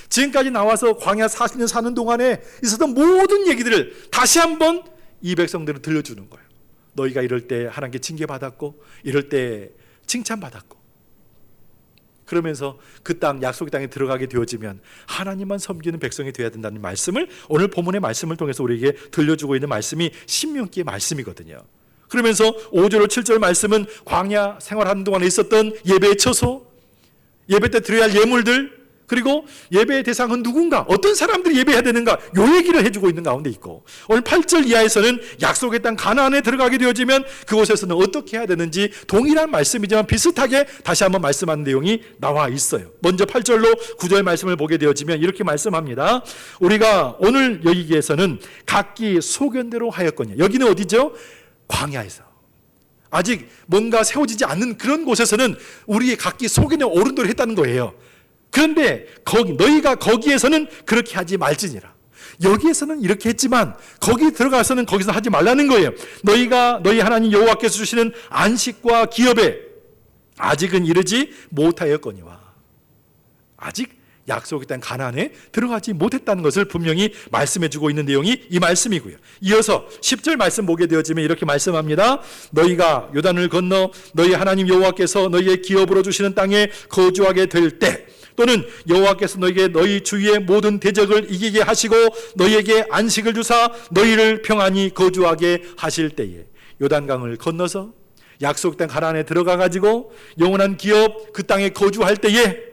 지금까지 나와서 광야 40년 사는 동안에 있었던 모든 얘기들을 다시 한번 이 백성들을 들려주는 거예요. 너희가 이럴 때 하나님께 징계받았고 이럴 때 칭찬받았고, 그러면서 그 땅, 약속의 땅에 들어가게 되어지면 하나님만 섬기는 백성이 되어야 된다는 말씀을 오늘 본문의 말씀을 통해서 우리에게 들려주고 있는 말씀이 신명기의 말씀이거든요. 그러면서 5절 7절 말씀은 광야 생활하는 동안에 있었던 예배의 처소, 예배 때 드려야 할 예물들, 그리고 예배의 대상은 누군가, 어떤 사람들이 예배해야 되는가, 요 얘기를 해주고 있는 가운데 있고, 오늘 8절 이하에서는 약속의 땅 가나안에 들어가게 되어지면 그곳에서는 어떻게 해야 되는지 동일한 말씀이지만 비슷하게 다시 한번 말씀하는 내용이 나와 있어요. 먼저 8절로 9절 말씀을 보게 되어지면 이렇게 말씀합니다. 우리가 오늘 여기에서는 각기 소견대로 하였거니와. 여기는 어디죠? 광야에서. 아직 뭔가 세워지지 않는 그런 곳에서는 우리의 각기 소견에 옳은 대로 했다는 거예요. 그런데 너희가 거기에서는 그렇게 하지 말지니라. 여기에서는 이렇게 했지만 거기 들어가서는 거기서 하지 말라는 거예요. 너희가 너희 하나님 여호와께서 주시는 안식과 기업에 아직은 이르지 못하였거니와. 아직 약속의 땅 가나안에 들어가지 못했다는 것을 분명히 말씀해주고 있는 내용이 이 말씀이고요. 이어서 10절 말씀 보게 되어지면 이렇게 말씀합니다. 너희가 요단을 건너 너희 하나님 여호와께서 너희의 기업으로 주시는 땅에 거주하게 될 때, 또는 여호와께서 너희에게 너희 주위의 모든 대적을 이기게 하시고 너희에게 안식을 주사 너희를 평안히 거주하게 하실 때에, 요단강을 건너서 약속의 땅 가나안에 들어가 가지고 영원한 기업 그 땅에 거주할 때에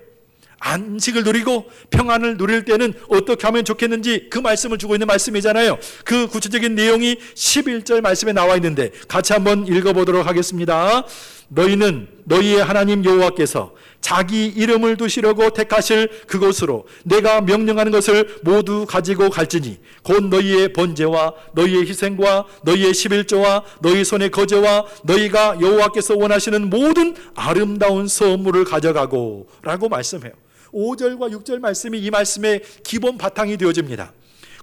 안식을 누리고 평안을 누릴 때는 어떻게 하면 좋겠는지 그 말씀을 주고 있는 말씀이잖아요. 그 구체적인 내용이 11절 말씀에 나와 있는데 같이 한번 읽어보도록 하겠습니다. 너희는 너희의 하나님 여호와께서 자기 이름을 두시려고 택하실 그곳으로 내가 명령하는 것을 모두 가지고 갈지니 곧 너희의 번제와 너희의 희생과 너희의 11조와 너희 손의 거제와 너희가 여호와께서 원하시는 모든 아름다운 선물을 가져가고 라고 말씀해요. 5절과 6절 말씀이 이 말씀의 기본 바탕이 되어집니다.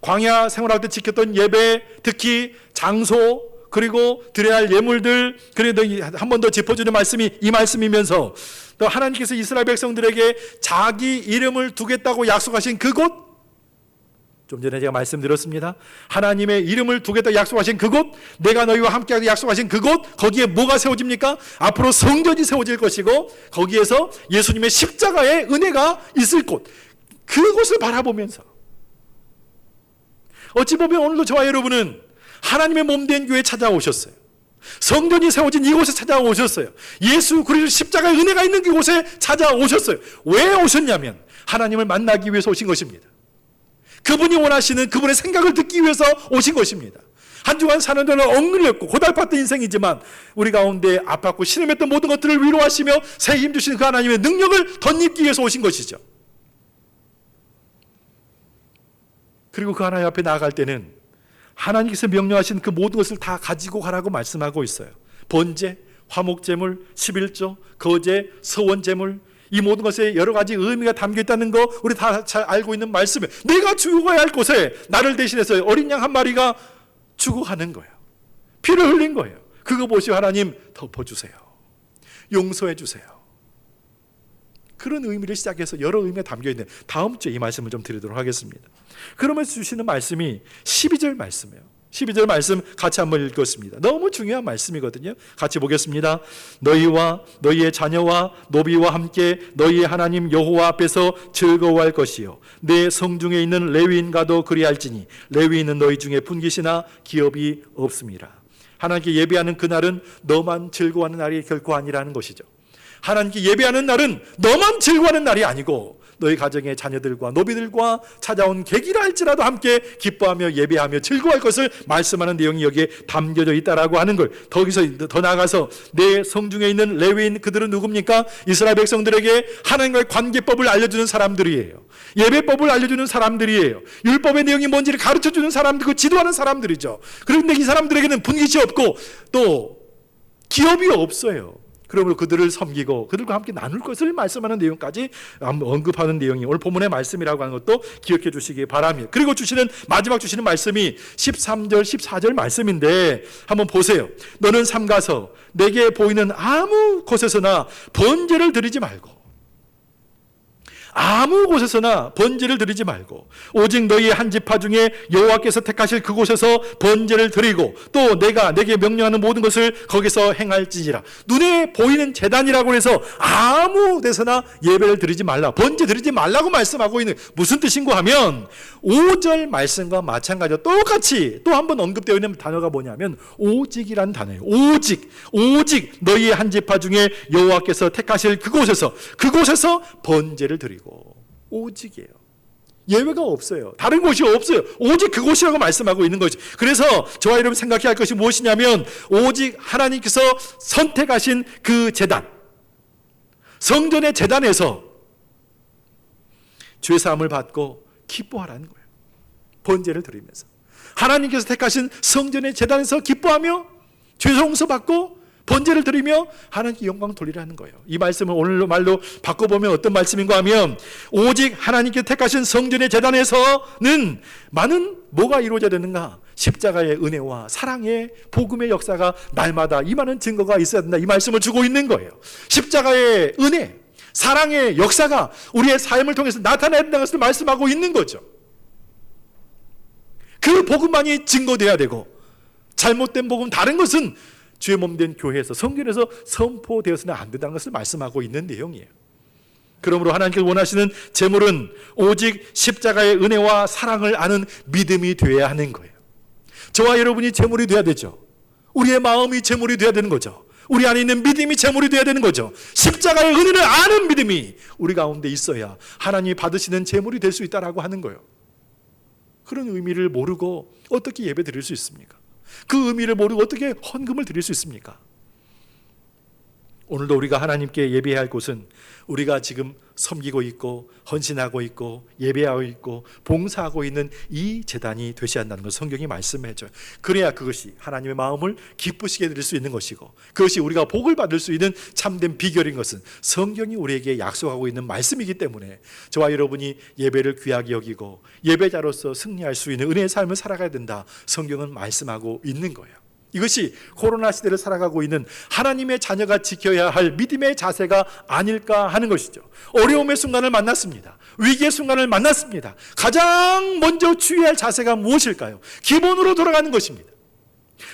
광야 생활할 때 지켰던 예배, 특히 장소, 그리고 드려야 할 예물들, 그래도 한 번 더 짚어주는 말씀이 이 말씀이면서 또 하나님께서 이스라엘 백성들에게 자기 이름을 두겠다고 약속하신 그곳, 좀 전에 제가 말씀드렸습니다. 하나님의 이름을 두겠다고 약속하신 그곳, 내가 너희와 함께하고 약속하신 그곳, 거기에 뭐가 세워집니까? 앞으로 성전이 세워질 것이고 거기에서 예수님의 십자가의 은혜가 있을 곳, 그곳을 바라보면서 어찌 보면 오늘도 저와 여러분은 하나님의 몸된 교회에 찾아오셨어요. 성전이 세워진 이곳에 찾아오셨어요. 예수 그리스도 십자가의 은혜가 있는 그곳에 찾아오셨어요. 왜 오셨냐면 하나님을 만나기 위해서 오신 것입니다. 그분이 원하시는 그분의 생각을 듣기 위해서 오신 것입니다. 한 주간 사는 동안 억눌렸고 고달팠던 인생이지만 우리 가운데 아팠고 신음했던 모든 것들을 위로하시며 새 힘 주시는 그 하나님의 능력을 덧입기 위해서 오신 것이죠. 그리고 그 하나님 앞에 나아갈 때는 하나님께서 명령하신 그 모든 것을 다 가지고 가라고 말씀하고 있어요. 번제, 화목제물, 11조, 거제, 서원제물, 이 모든 것에 여러 가지 의미가 담겨 있다는 거 우리 다 잘 알고 있는 말씀이에요. 내가 죽어야 할 곳에 나를 대신해서 어린 양 한 마리가 죽어가는 거예요. 피를 흘린 거예요. 그거 보시고 하나님 덮어주세요. 용서해 주세요. 그런 의미를 시작해서 여러 의미가 담겨있는 다음 주에 이 말씀을 좀 드리도록 하겠습니다. 그러면서 주시는 말씀이 12절 말씀이에요. 12절 말씀 같이 한번 읽겠습니다. 너무 중요한 말씀이거든요. 같이 보겠습니다. 너희와 너희의 자녀와 노비와 함께 너희의 하나님 여호와 앞에서 즐거워할 것이요 내 성중에 있는 레위인과도 그리할지니 레위인은 너희 중에 분깃이나 기업이 없음이라. 하나님께 예배하는 그날은 너만 즐거워하는 날이 결코 아니라는 것이죠. 하나님께 예배하는 날은 너만 즐거워하는 날이 아니고 너희 가정의 자녀들과 노비들과 찾아온 계기라 할지라도 함께 기뻐하며 예배하며 즐거워할 것을 말씀하는 내용이 여기에 담겨져 있다라고 하는 걸, 거기서 더 나아가서 내 성중에 있는 레위인 그들은 누굽니까? 이스라엘 백성들에게 하나님과의 관계법을 알려주는 사람들이에요. 예배법을 알려주는 사람들이에요. 율법의 내용이 뭔지를 가르쳐주는 사람들, 그 지도하는 사람들이죠. 그런데 이 사람들에게는 분깃이 없고 또 기업이 없어요. 그러므로 그들을 섬기고 그들과 함께 나눌 것을 말씀하는 내용까지 언급하는 내용이 오늘 본문의 말씀이라고 하는 것도 기억해 주시기 바랍니다. 그리고 마지막 주시는 말씀이 13절 14절 말씀인데 한번 보세요. 너는 삼가서 내게 보이는 아무 곳에서나 번제를 드리지 말고, 아무 곳에서나 번제를 드리지 말고 오직 너희 한 지파 중에 여호와께서 택하실 그곳에서 번제를 드리고 또 내가 내게 명령하는 모든 것을 거기서 행할지니라. 눈에 보이는 제단이라고 해서 아무 데서나 예배를 드리지 말라, 번제 드리지 말라고 말씀하고 있는, 무슨 뜻인가 하면 5절 말씀과 마찬가지로 똑같이 또 한 번 언급되어 있는 단어가 뭐냐면 오직이라는 단어예요. 오직 너희 한 지파 중에 여호와께서 택하실 그곳에서 번제를 드리고, 오직이에요. 예외가 없어요. 다른 곳이 없어요. 오직 그곳이라고 말씀하고 있는 거죠. 그래서 저와 여러분 생각해야 할 것이 무엇이냐면 오직 하나님께서 선택하신 그 제단, 성전의 제단에서 죄사함을 받고 기뻐하라는 거예요. 번제를 드리면서 하나님께서 택하신 성전의 제단에서 기뻐하며 죄송서 받고 번제를 드리며 하나님께 영광 돌리라는 거예요. 이 말씀을 오늘 말로 바꿔보면 어떤 말씀인가 하면 오직 하나님께 택하신 성전의 제단에서는 많은 뭐가 이루어져야 되는가? 십자가의 은혜와 사랑의 복음의 역사가 날마다 임하는 증거가 있어야 된다, 이 말씀을 주고 있는 거예요. 십자가의 은혜, 사랑의 역사가 우리의 삶을 통해서 나타나야 된다는 것을 말씀하고 있는 거죠. 그 복음만이 증거돼야 되고 잘못된 복음, 다른 것은 주의 몸된 교회에서, 성전에서 선포되어서는 안 된다는 것을 말씀하고 있는 내용이에요. 그러므로 하나님께서 원하시는 제물은 오직 십자가의 은혜와 사랑을 아는 믿음이 되어야 하는 거예요. 저와 여러분이 제물이 되어야 되죠. 우리의 마음이 제물이 되어야 되는 거죠. 우리 안에 있는 믿음이 제물이 되어야 되는 거죠. 십자가의 은혜를 아는 믿음이 우리 가운데 있어야 하나님이 받으시는 제물이 될 수 있다라고 하는 거예요. 그런 의미를 모르고 어떻게 예배 드릴 수 있습니까? 그 의미를 모르고 어떻게 헌금을 드릴 수 있습니까? 오늘도 우리가 하나님께 예배해야 할 곳은 우리가 지금 섬기고 있고 헌신하고 있고 예배하고 있고 봉사하고 있는 이 제단이 되셔야 한다는 것을 성경이 말씀해줘요. 그래야 그것이 하나님의 마음을 기쁘시게 드릴 수 있는 것이고 그것이 우리가 복을 받을 수 있는 참된 비결인 것은 성경이 우리에게 약속하고 있는 말씀이기 때문에 저와 여러분이 예배를 귀하게 여기고 예배자로서 승리할 수 있는 은혜의 삶을 살아가야 된다, 성경은 말씀하고 있는 거예요. 이것이 코로나 시대를 살아가고 있는 하나님의 자녀가 지켜야 할 믿음의 자세가 아닐까 하는 것이죠. 어려움의 순간을 만났습니다. 위기의 순간을 만났습니다. 가장 먼저 주의해야 할 자세가 무엇일까요? 기본으로 돌아가는 것입니다.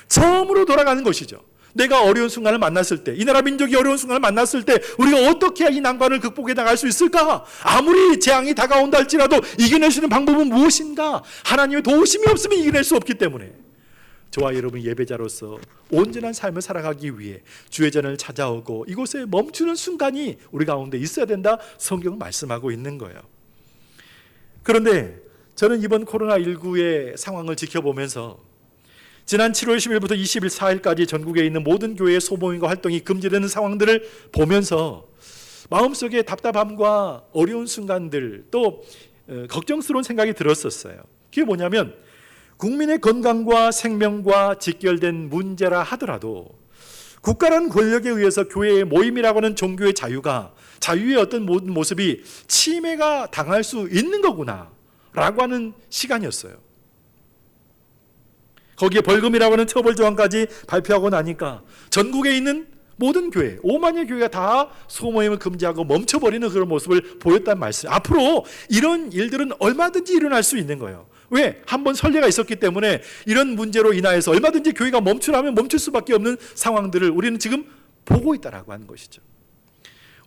처음으로 돌아가는 것이죠. 내가 어려운 순간을 만났을 때, 이 나라 민족이 어려운 순간을 만났을 때 우리가 어떻게 이 난관을 극복해 나갈 수 있을까? 아무리 재앙이 다가온다 할지라도 이겨낼 수 있는 방법은 무엇인가? 하나님의 도우심이 없으면 이겨낼 수 없기 때문에 저와 여러분 예배자로서 온전한 삶을 살아가기 위해 주의 전을 찾아오고 이곳에 멈추는 순간이 우리 가운데 있어야 된다, 성경은 말씀하고 있는 거예요. 그런데 저는 이번 코로나19의 상황을 지켜보면서 지난 7월 10일부터 20일 4일까지 전국에 있는 모든 교회의 소모임과 활동이 금지되는 상황들을 보면서 마음속에 답답함과 어려운 순간들, 또 걱정스러운 생각이 들었었어요. 그게 뭐냐면 국민의 건강과 생명과 직결된 문제라 하더라도 국가라는 권력에 의해서 교회의 모임이라고 하는 종교의 자유의 어떤 모든 모습이 침해가 당할 수 있는 거구나 라고 하는 시간이었어요. 거기에 벌금이라고 하는 처벌 조항까지 발표하고 나니까 전국에 있는 모든 교회, 5만여 교회가 다 소모임을 금지하고 멈춰버리는 그런 모습을 보였단 말씀. 앞으로 이런 일들은 얼마든지 일어날 수 있는 거예요. 왜? 한번 선례가 있었기 때문에 이런 문제로 인하여서 얼마든지 교회가 멈추라면 멈출 수밖에 없는 상황들을 우리는 지금 보고 있다라고 하는 것이죠.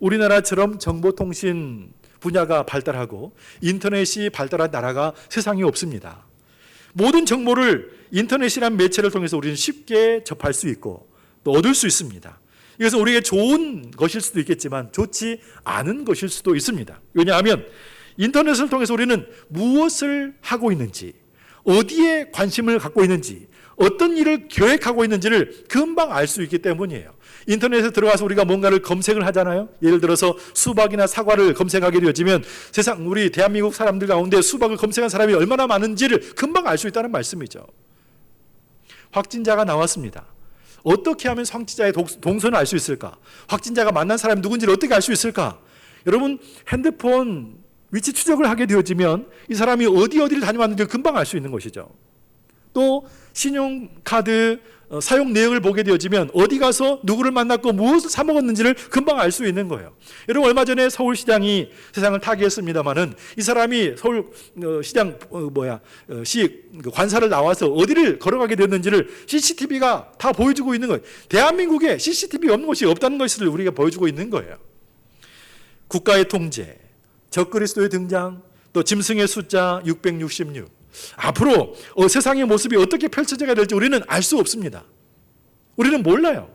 우리나라처럼 정보통신 분야가 발달하고 인터넷이 발달한 나라가 세상에 없습니다. 모든 정보를 인터넷이라는 매체를 통해서 우리는 쉽게 접할 수 있고 또 얻을 수 있습니다. 이것은 우리에게 좋은 것일 수도 있겠지만 좋지 않은 것일 수도 있습니다. 왜냐하면 인터넷을 통해서 우리는 무엇을 하고 있는지, 어디에 관심을 갖고 있는지, 어떤 일을 계획하고 있는지를 금방 알 수 있기 때문이에요. 인터넷에 들어가서 우리가 뭔가를 검색을 하잖아요. 예를 들어서 수박이나 사과를 검색하게 되어지면 세상 우리 대한민국 사람들 가운데 수박을 검색한 사람이 얼마나 많은지를 금방 알 수 있다는 말씀이죠. 확진자가 나왔습니다. 어떻게 하면 확진자의 동선을 알 수 있을까? 확진자가 만난 사람이 누군지를 어떻게 알 수 있을까? 여러분, 핸드폰 위치 추적을 하게 되어지면 이 사람이 어디를 다녀왔는지 금방 알 수 있는 것이죠. 또 신용카드 사용 내역을 보게 되어지면 어디 가서 누구를 만났고 무엇을 사 먹었는지를 금방 알 수 있는 거예요. 여러분, 얼마 전에 서울시장이 세상을 타개했습니다마는 이 사람이 서울시장 시 관사를 나와서 어디를 걸어가게 됐는지를 CCTV가 다 보여주고 있는 거예요. 대한민국에 CCTV 없는 곳이 없다는 것을 우리가 보여주고 있는 거예요. 국가의 통제, 적그리스도의 등장, 또 짐승의 숫자 666. 앞으로 세상의 모습이 어떻게 펼쳐져야 될지 우리는 알 수 없습니다. 우리는 몰라요.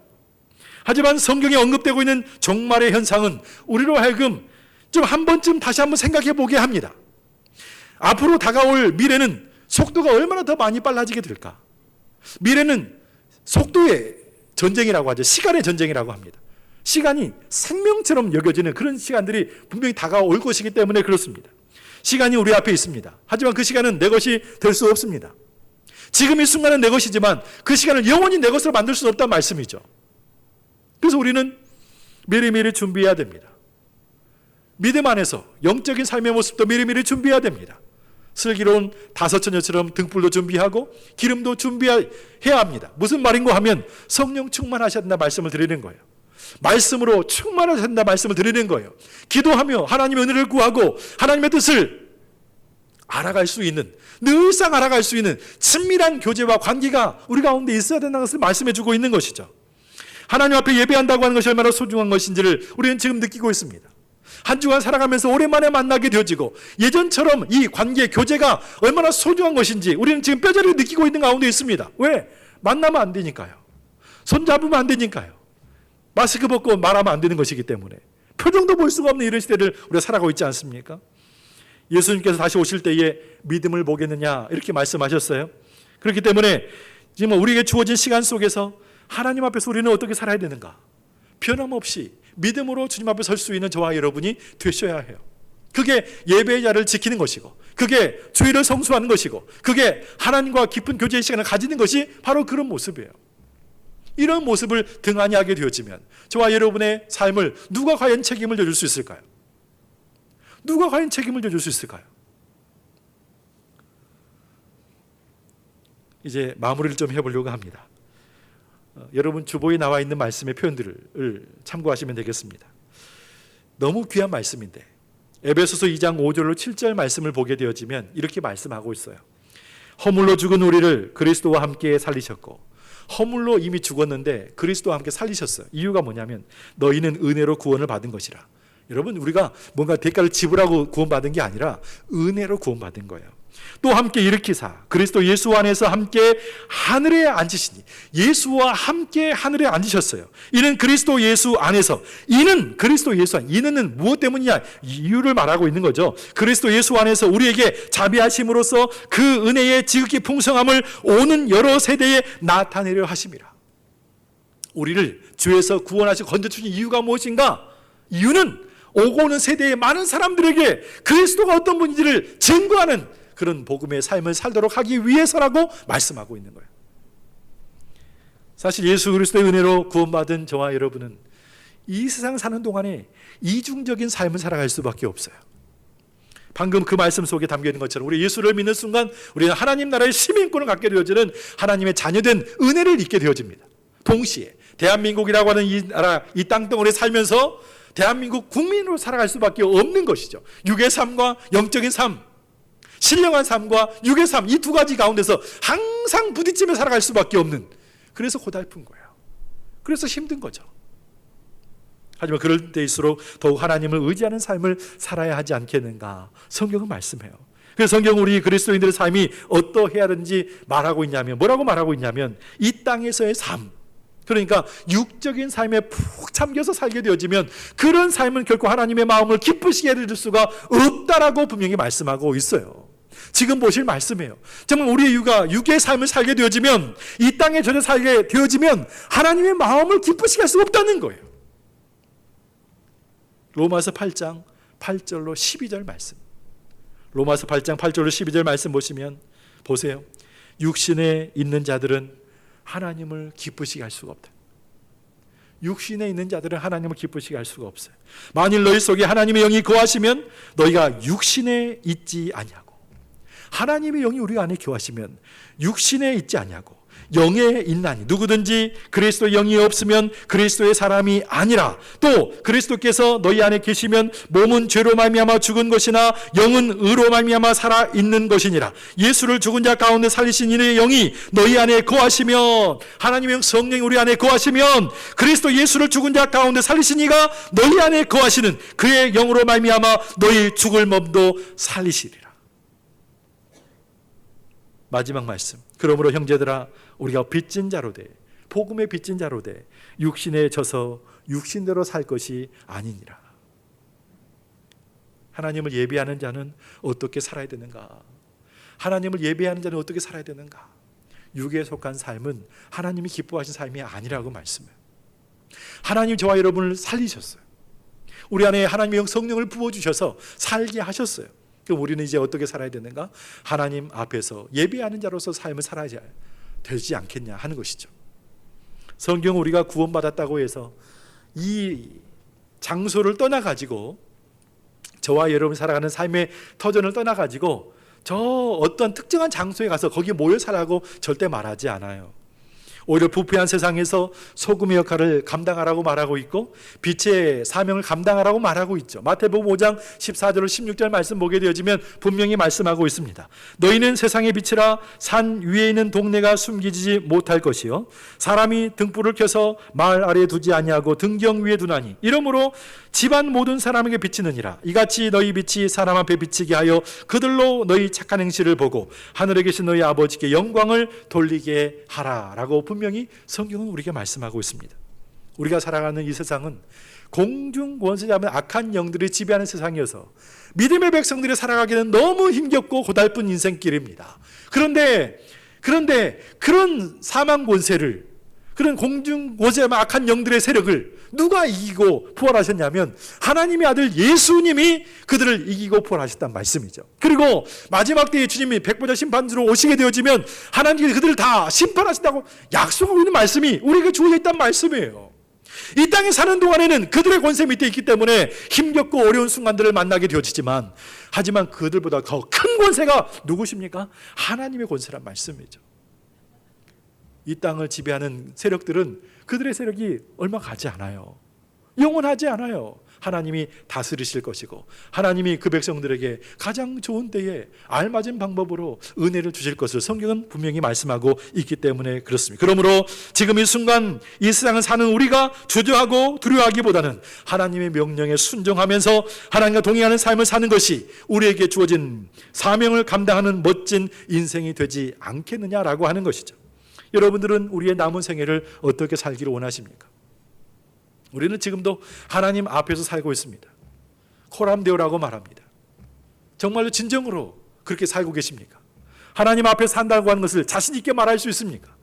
하지만 성경에 언급되고 있는 종말의 현상은 우리로 하여금 좀 한 번쯤 다시 한번 생각해 보게 합니다. 앞으로 다가올 미래는 속도가 얼마나 더 많이 빨라지게 될까? 미래는 속도의 전쟁이라고 하죠. 시간의 전쟁이라고 합니다. 시간이 생명처럼 여겨지는 그런 시간들이 분명히 다가올 것이기 때문에 그렇습니다. 시간이 우리 앞에 있습니다. 하지만 그 시간은 내 것이 될 수 없습니다. 지금 이 순간은 내 것이지만 그 시간을 영원히 내 것으로 만들 수 없다는 말씀이죠. 그래서 우리는 미리미리 준비해야 됩니다. 믿음 안에서 영적인 삶의 모습도 미리미리 준비해야 됩니다. 슬기로운 다섯처녀처럼 등불도 준비하고 기름도 준비해야 합니다. 무슨 말인가 하면 성령 충만하셔야 된다 말씀을 드리는 거예요. 말씀으로 충만하셔야 된다 말씀을 드리는 거예요. 기도하며 하나님의 은혜를 구하고 하나님의 뜻을 알아갈 수 있는, 늘상 알아갈 수 있는 친밀한 교제와 관계가 우리 가운데 있어야 된다는 것을 말씀해 주고 있는 것이죠. 하나님 앞에 예배한다고 하는 것이 얼마나 소중한 것인지를 우리는 지금 느끼고 있습니다. 한 주간 살아가면서 오랜만에 만나게 되어지고 예전처럼 이 관계, 교제가 얼마나 소중한 것인지 우리는 지금 뼈저리게 느끼고 있는 가운데 있습니다. 왜? 만나면 안 되니까요. 손잡으면 안 되니까요. 마스크 벗고 말하면 안 되는 것이기 때문에 표정도 볼 수가 없는 이런 시대를 우리가 살아가고 있지 않습니까? 예수님께서 다시 오실 때에 믿음을 보겠느냐 이렇게 말씀하셨어요. 그렇기 때문에 지금 우리에게 주어진 시간 속에서 하나님 앞에서 우리는 어떻게 살아야 되는가? 변함없이 믿음으로 주님 앞에 설 수 있는 저와 여러분이 되셔야 해요. 그게 예배의 자를 지키는 것이고 그게 주일을 성수하는 것이고 그게 하나님과 깊은 교제의 시간을 가지는 것이 바로 그런 모습이에요. 이런 모습을 등한히 하게 되어지면 저와 여러분의 삶을 누가 과연 책임을 져줄 수 있을까요? 누가 과연 책임을 져줄 수 있을까요? 이제 마무리를 좀 해보려고 합니다. 여러분 주보에 나와 있는 말씀의 표현들을 참고하시면 되겠습니다. 너무 귀한 말씀인데 에베소서 2장 5절로 7절 말씀을 보게 되어지면 이렇게 말씀하고 있어요. 허물로 죽은 우리를 그리스도와 함께 살리셨고, 허물로 이미 죽었는데 그리스도와 함께 살리셨어요. 이유가 뭐냐면 너희는 은혜로 구원을 받은 것이라. 여러분, 우리가 뭔가 대가를 지불하고 구원받은 게 아니라 은혜로 구원받은 거예요. 또 함께 일으키사 그리스도 예수 안에서 함께 하늘에 앉으시니, 예수와 함께 하늘에 앉으셨어요. 이는 그리스도 예수 안에서, 이는 그리스도 예수 안, 이는 무엇 때문이냐, 이유를 말하고 있는 거죠. 그리스도 예수 안에서 우리에게 자비하심으로써 그 은혜의 지극히 풍성함을 오는 여러 세대에 나타내려 하심이라. 우리를 죄에서 구원하시고 건져주신 이유가 무엇인가? 이유는 오고 오는 세대의 많은 사람들에게 그리스도가 어떤 분인지를 증거하는 그런 복음의 삶을 살도록 하기 위해서라고 말씀하고 있는 거예요. 사실 예수 그리스도의 은혜로 구원받은 저와 여러분은 이 세상 사는 동안에 이중적인 삶을 살아갈 수밖에 없어요. 방금 그 말씀 속에 담겨 있는 것처럼 우리 예수를 믿는 순간 우리는 하나님 나라의 시민권을 갖게 되어지는 하나님의 자녀된 은혜를 잊게 되어집니다. 동시에 대한민국이라고 하는 이 나라, 이 땅덩어리에 살면서 대한민국 국민으로 살아갈 수밖에 없는 것이죠. 육의 삶과 영적인 삶, 신령한 삶과 육의 삶, 이 두 가지 가운데서 항상 부딪히며 살아갈 수밖에 없는, 그래서 고달픈 거예요. 그래서 힘든 거죠. 하지만 그럴 때일수록 더욱 하나님을 의지하는 삶을 살아야 하지 않겠는가, 성경은 말씀해요. 그래서 성경은 우리 그리스도인들의 삶이 어떠해야 하는지 말하고 있냐면, 뭐라고 말하고 있냐면 이 땅에서의 삶, 그러니까 육적인 삶에 푹 잠겨서 살게 되어지면 그런 삶은 결코 하나님의 마음을 기쁘시게 해줄 수가 없다라고 분명히 말씀하고 있어요. 지금 보실 말씀이에요. 정말 우리의 육의 삶을 살게 되어지면, 이 땅에 전혀 살게 되어지면 하나님의 마음을 기쁘시게 할 수가 없다는 거예요. 로마서 8장 8절로 12절 말씀. 로마서 8장 8절로 12절 말씀 보시면 보세요. 육신에 있는 자들은 하나님을 기쁘시게 할 수가 없다. 육신에 있는 자들은 하나님을 기쁘시게 할 수가 없어요. 만일 너희 속에 하나님의 영이 거하시면 너희가 육신에 있지 아니하고, 하나님의 영이 우리 안에 거하시면 육신에 있지 아니하고 영에 있나니, 누구든지 그리스도의 영이 없으면 그리스도의 사람이 아니라, 또 그리스도께서 너희 안에 계시면 몸은 죄로 말미암아 죽은 것이나 영은 의로 말미암아 살아 있는 것이니라. 예수를 죽은 자 가운데 살리신 이의 영이 너희 안에 거하시면, 하나님의 성령이 우리 안에 거하시면 그리스도 예수를 죽은 자 가운데 살리신 이가 너희 안에 거하시는 그의 영으로 말미암아 너희 죽을 몸도 살리시리라. 마지막 말씀. 그러므로 형제들아, 우리가 빚진 자로 돼, 복음의 빚진 자로 돼 육신에 져서 육신대로 살 것이 아니니라. 하나님을 예배하는 자는 어떻게 살아야 되는가? 하나님을 예배하는 자는 어떻게 살아야 되는가? 육에 속한 삶은 하나님이 기뻐하신 삶이 아니라고 말씀해요. 하나님 저와 여러분을 살리셨어요. 우리 안에 하나님의 성령을 부어주셔서 살게 하셨어요. 그럼 우리는 이제 어떻게 살아야 되는가? 하나님 앞에서 예배하는 자로서 삶을 살아야 되지 않겠냐 하는 것이죠. 성경 우리가 구원받았다고 해서 이 장소를 떠나가지고, 저와 여러분이 살아가는 삶의 터전을 떠나가지고 저 어떤 특정한 장소에 가서 거기 모여 살라고 절대 말하지 않아요. 오히려 부패한 세상에서 소금의 역할을 감당하라고 말하고 있고 빛의 사명을 감당하라고 말하고 있죠. 마태복음 5장 14절 16절 말씀 보게 되어지면 분명히 말씀하고 있습니다. 너희는 세상의 빛이라. 산 위에 있는 동네가 숨기지 못할 것이요 사람이 등불을 켜서 마을 아래에 두지 아니하고 등경 위에 두나니 이러므로 집안 모든 사람에게 비치느니라. 이같이 너희 빛이 사람 앞에 비치게 하여 그들로 너희 착한 행실을 보고 하늘에 계신 너희 아버지께 영광을 돌리게 하라라고 분명히 성경은 우리에게 말씀하고 있습니다. 우리가 살아가는 이 세상은 공중 권세자면 악한 영들이 지배하는 세상이어서 믿음의 백성들이 살아가기는 너무 힘겹고 고달픈 인생길입니다. 그런데 그런 사망 권세를, 그런 공중 권세자면 악한 영들의 세력을 누가 이기고 부활하셨냐면 하나님의 아들 예수님이 그들을 이기고 부활하셨단 말씀이죠. 그리고 마지막 때에 주님이 백보자 심판주로 오시게 되어지면 하나님이 그들을 다 심판하신다고 약속하고 있는 말씀이 우리에게 주어져 있단 말씀이에요. 이 땅에 사는 동안에는 그들의 권세 밑에 있기 때문에 힘겹고 어려운 순간들을 만나게 되어지지만, 하지만 그들보다 더 큰 권세가 누구십니까? 하나님의 권세란 말씀이죠. 이 땅을 지배하는 세력들은 그들의 세력이 얼마 가지 않아요. 영원하지 않아요. 하나님이 다스리실 것이고 하나님이 그 백성들에게 가장 좋은 때에 알맞은 방법으로 은혜를 주실 것을 성경은 분명히 말씀하고 있기 때문에 그렇습니다. 그러므로 지금 이 순간 이 세상을 사는 우리가 주저하고 두려워하기보다는 하나님의 명령에 순종하면서 하나님과 동행하는 삶을 사는 것이 우리에게 주어진 사명을 감당하는 멋진 인생이 되지 않겠느냐라고 하는 것이죠. 여러분들은 우리의 남은 생애를 어떻게 살기를 원하십니까? 우리는 지금도 하나님 앞에서 살고 있습니다. 코람데오라고 말합니다. 정말로 진정으로 그렇게 살고 계십니까? 하나님 앞에 산다고 하는 것을 자신 있게 말할 수 있습니까?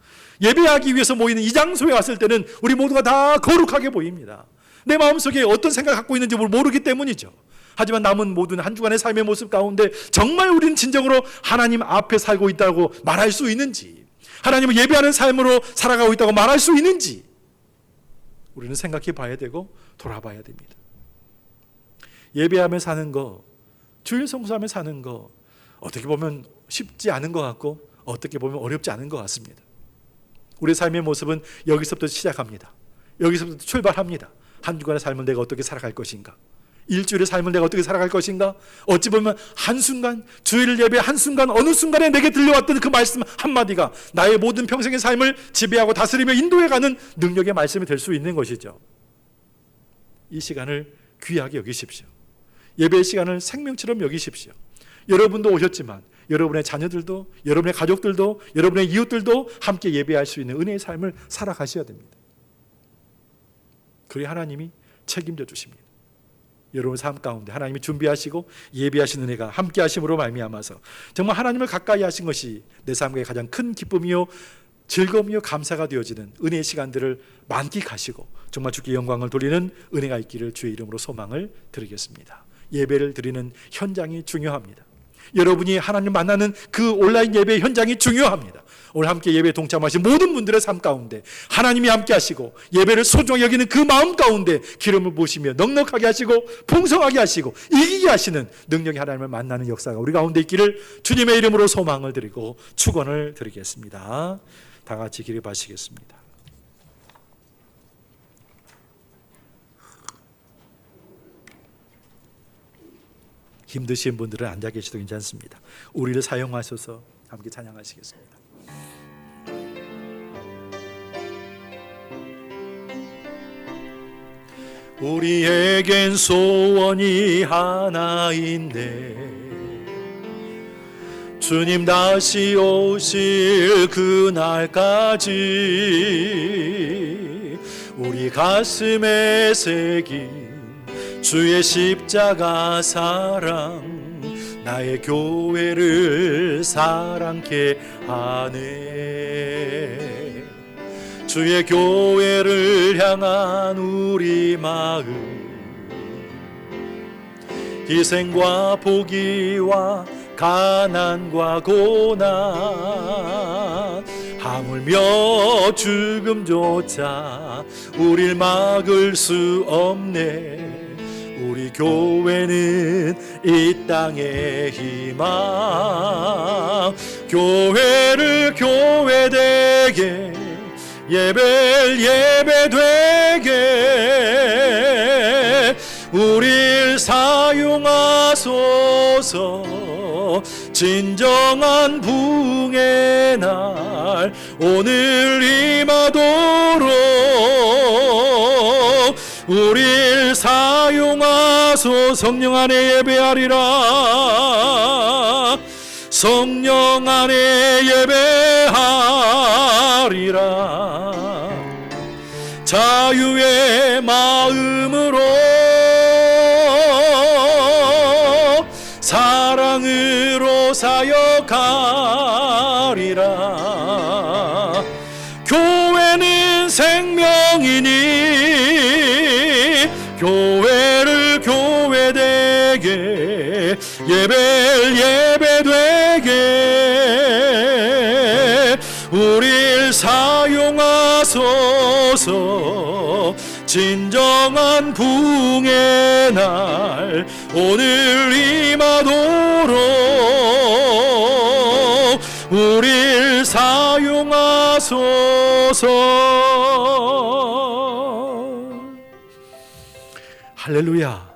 예배하기 위해서 모이는 이 장소에 왔을 때는 우리 모두가 다 거룩하게 보입니다. 내 마음속에 어떤 생각을 갖고 있는지 모르기 때문이죠. 하지만 남은 모든 한 주간의 삶의 모습 가운데 정말 우리는 진정으로 하나님 앞에 살고 있다고 말할 수 있는지, 하나님을 예배하는 삶으로 살아가고 있다고 말할 수 있는지 우리는 생각해 봐야 되고 돌아봐야 됩니다. 예배하며 사는 거, 주일 성수하며 사는 거 어떻게 보면 쉽지 않은 것 같고 어떻게 보면 어렵지 않은 것 같습니다. 우리의 삶의 모습은 여기서부터 시작합니다. 여기서부터 출발합니다. 한 주간의 삶을 내가 어떻게 살아갈 것인가? 일주일의 삶을 내가 어떻게 살아갈 것인가? 어찌 보면 한순간, 주일 예배 한순간, 어느 순간에 내게 들려왔던 그 말씀 한마디가 나의 모든 평생의 삶을 지배하고 다스리며 인도해가는 능력의 말씀이 될 수 있는 것이죠. 이 시간을 귀하게 여기십시오. 예배의 시간을 생명처럼 여기십시오. 여러분도 오셨지만 여러분의 자녀들도, 여러분의 가족들도, 여러분의 이웃들도 함께 예배할 수 있는 은혜의 삶을 살아가셔야 됩니다. 그래 하나님이 책임져 주십니다. 여러분 삶 가운데 하나님이 준비하시고 예비하신 은혜가 함께 하심으로 말미암아서 정말 하나님을 가까이 하신 것이 내 삶의 가장 큰 기쁨이요 즐거움이요 감사가 되어지는 은혜의 시간들을 만끽하시고 정말 주께 영광을 돌리는 은혜가 있기를 주의 이름으로 소망을 드리겠습니다. 예배를 드리는 현장이 중요합니다. 여러분이 하나님 만나는 그 온라인 예배 현장이 중요합니다. 오늘 함께 예배에 동참하신 모든 분들의 삶 가운데 하나님이 함께 하시고 예배를 소중히 여기는 그 마음 가운데 기름을 부으시며 넉넉하게 하시고 풍성하게 하시고 이기게 하시는 능력의 하나님을 만나는 역사가 우리 가운데 있기를 주님의 이름으로 소망을 드리고 축원을 드리겠습니다. 다 같이 기립하시겠습니다. 힘드신 분들은 앉아 계셔도 괜찮습니다. 우리를 사용하셔서 함께 찬양하시겠습니다. 우리에겐 소원이 하나인데 주님 다시 오실 그날까지 우리 가슴에 새긴 주의 십자가 사랑 나의 교회를 사랑케 하네. 주의 교회를 향한 우리 마음 희생과 포기와 가난과 고난 하물며 죽음조차 우릴 막을 수 없네. 우리 교회는 이 땅의 희망 교회를 교회되게 예배를 예배되게 우릴 사용하소서. 진정한 부흥의 날 오늘 임하도록 우릴 사용하소. 성령 안에 예배하리라. 성령 안에 예배하리라. 자유의 마음으로 사랑으로 사역하리라. 교회는 생명이니 교회를 교회되게 예배를 예배되게 우릴 사용하소서. 진정한 부흥의 날 오늘 임하도록 우릴 사용하소서. 할렐루야.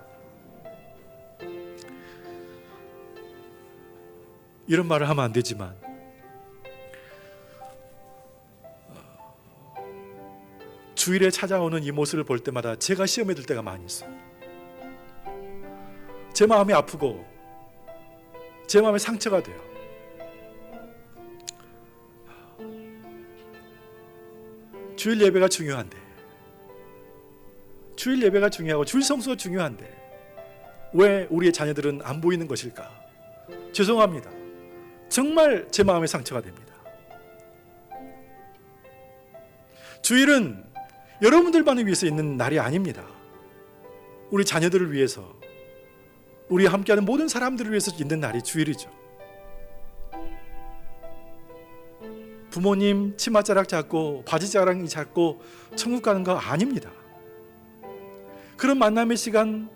이런 말을 하면 안 되지만 주일에 찾아오는 이 모습을 볼 때마다 제가 시험에 들 때가 많이 있어요. 제 마음이 아프고 제 마음에 상처가 돼요. 주일 예배가 중요한데, 주일 예배가 중요하고 주일 성수가 중요한데 왜 우리의 자녀들은 안 보이는 것일까? 죄송합니다. 정말 제 마음에 상처가 됩니다. 주일은 여러분들만을 위해서 있는 날이 아닙니다. 우리 자녀들을 위해서, 우리 함께하는 모든 사람들을 위해서 있는 날이 주일이죠. 부모님 치맛자락 잡고 바지자랑 잡고 천국 가는 거 아닙니다. 그런 만남의 시간,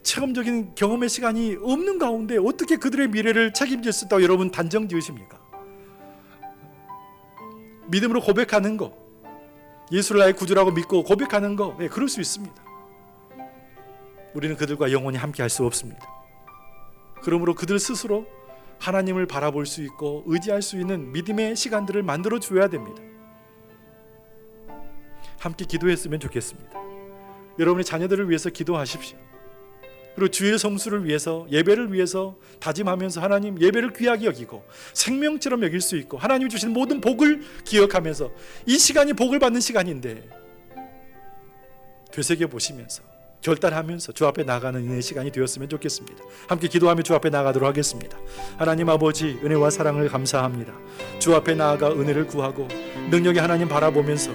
체험적인 경험의 시간이 없는 가운데 어떻게 그들의 미래를 책임질 수 있다고 여러분 단정 지으십니까? 믿음으로 고백하는 거, 예수를 나의 구주라고 믿고 고백하는 거, 네, 그럴 수 있습니다. 우리는 그들과 영원히 함께 할 수 없습니다. 그러므로 그들 스스로 하나님을 바라볼 수 있고 의지할 수 있는 믿음의 시간들을 만들어 줘야 됩니다. 함께 기도했으면 좋겠습니다. 여러분의 자녀들을 위해서 기도하십시오. 그리고 주일 성수를 위해서, 예배를 위해서 다짐하면서 하나님 예배를 귀하게 여기고 생명처럼 여길 수 있고 하나님이 주신 모든 복을 기억하면서 이 시간이 복을 받는 시간인데 되새겨 보시면서 결단하면서 주 앞에 나가는 은혜의 시간이 되었으면 좋겠습니다. 함께 기도하며 주 앞에 나가도록 하겠습니다. 하나님 아버지, 은혜와 사랑을 감사합니다. 주 앞에 나아가 은혜를 구하고 능력의 하나님 바라보면서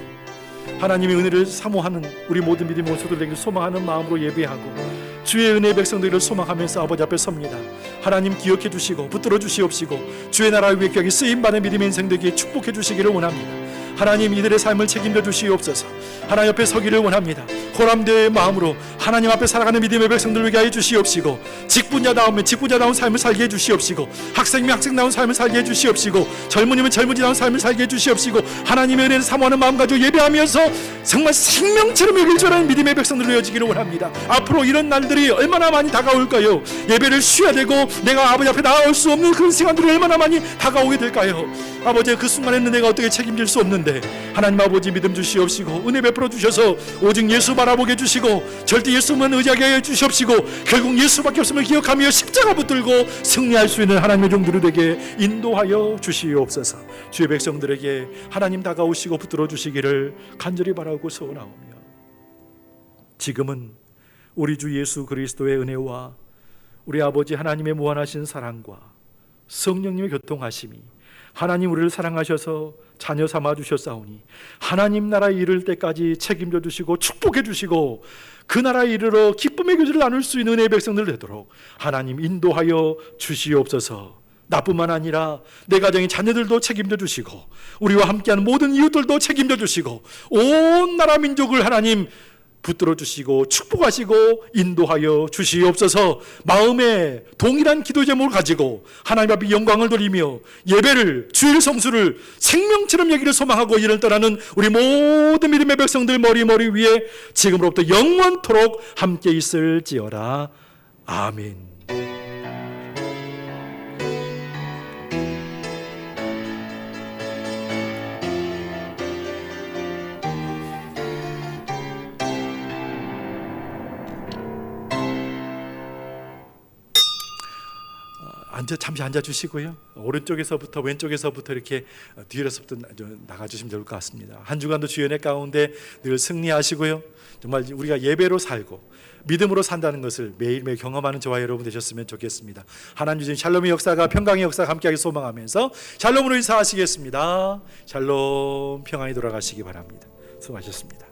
하나님의 은혜를 사모하는 우리 모든 믿음의 원수들에게 소망하는 마음으로 예배하고 주의 은혜의 백성들을 소망하면서 아버지 앞에 섭니다. 하나님 기억해 주시고 붙들어 주시옵시고 주의 나라를 위해 귀하게 쓰임받는 믿음의 인생 되기에 축복해 주시기를 원합니다. 하나님 이들의 삶을 책임져 주시옵소서. 하나님 앞에 서기를 원합니다. 호람대의 마음으로 하나님 앞에 살아가는 믿음의 백성들을 위하여 해 주시옵시고 직분자다우면 직분자다운 삶을 살게 해 주시옵시고 학생이면 학생다운 삶을 살게 해 주시옵시고 젊은이면 젊은이다운 삶을 살게 해 주시옵시고 하나님의 은혜를 사모하는 마음 가지고 예배하면서 정말 생명처럼 여길 줄 아는 믿음의 백성들로 여지기를 원합니다. 앞으로 이런 날들이 얼마나 많이 다가올까요? 예배를 쉬어야 되고 내가 아버지 앞에 나아올 수 없는 그 시간들이 얼마나 많이 다가오게 될까요? 아버지 그 순간에는 내가 어떻게 책임질 수 없는데 하나님 아버지 믿음 주시옵시고 은혜 베풀어 주셔서 오직 예수 바라보게 해주시고 절대 예수만 의지하게 해 주시옵시고 결국 예수밖에 없음을 기억하며 십자가 붙들고 승리할 수 있는 하나님의 종들이 되게 인도하여 주시옵소서. 주의 백성들에게 하나님 다가오시고 붙들어 주시기를 간절히 바라고 소원하오며 지금은 우리 주 예수 그리스도의 은혜와 우리 아버지 하나님의 무한하신 사랑과 성령님의 교통하심이 하나님 우리를 사랑하셔서 자녀 삼아 주셨사오니 하나님 나라에 이를 때까지 책임져 주시고 축복해 주시고 그 나라에 이르러 기쁨의 교제를 나눌 수 있는 은혜의 백성들 되도록 하나님 인도하여 주시옵소서. 나뿐만 아니라 내 가정의 자녀들도 책임져 주시고 우리와 함께하는 모든 이웃들도 책임져 주시고 온 나라 민족을 하나님 붙들어 주시고 축복하시고 인도하여 주시옵소서. 마음에 동일한 기도 제목을 가지고 하나님 앞에 영광을 돌리며 예배를 주일 성수를 생명처럼 여기를 소망하고 이를 떠나는 우리 모든 믿음의 백성들 머리 위에 지금으로부터 영원토록 함께 있을지어다. 아멘. 잠시 앉아주시고요. 오른쪽에서부터 왼쪽에서부터 이렇게 뒤에서부터 나가주시면 좋을 것 같습니다. 한 주간도 주의 은혜 가운데 늘 승리하시고요. 정말 우리가 예배로 살고 믿음으로 산다는 것을 매일매일 경험하는 저와 여러분 되셨으면 좋겠습니다. 하나님 주신 샬롬의 역사가 평강의 역사가 함께하게 소망하면서 샬롬으로 인사하시겠습니다. 샬롬 평안히 돌아가시기 바랍니다. 수고하셨습니다.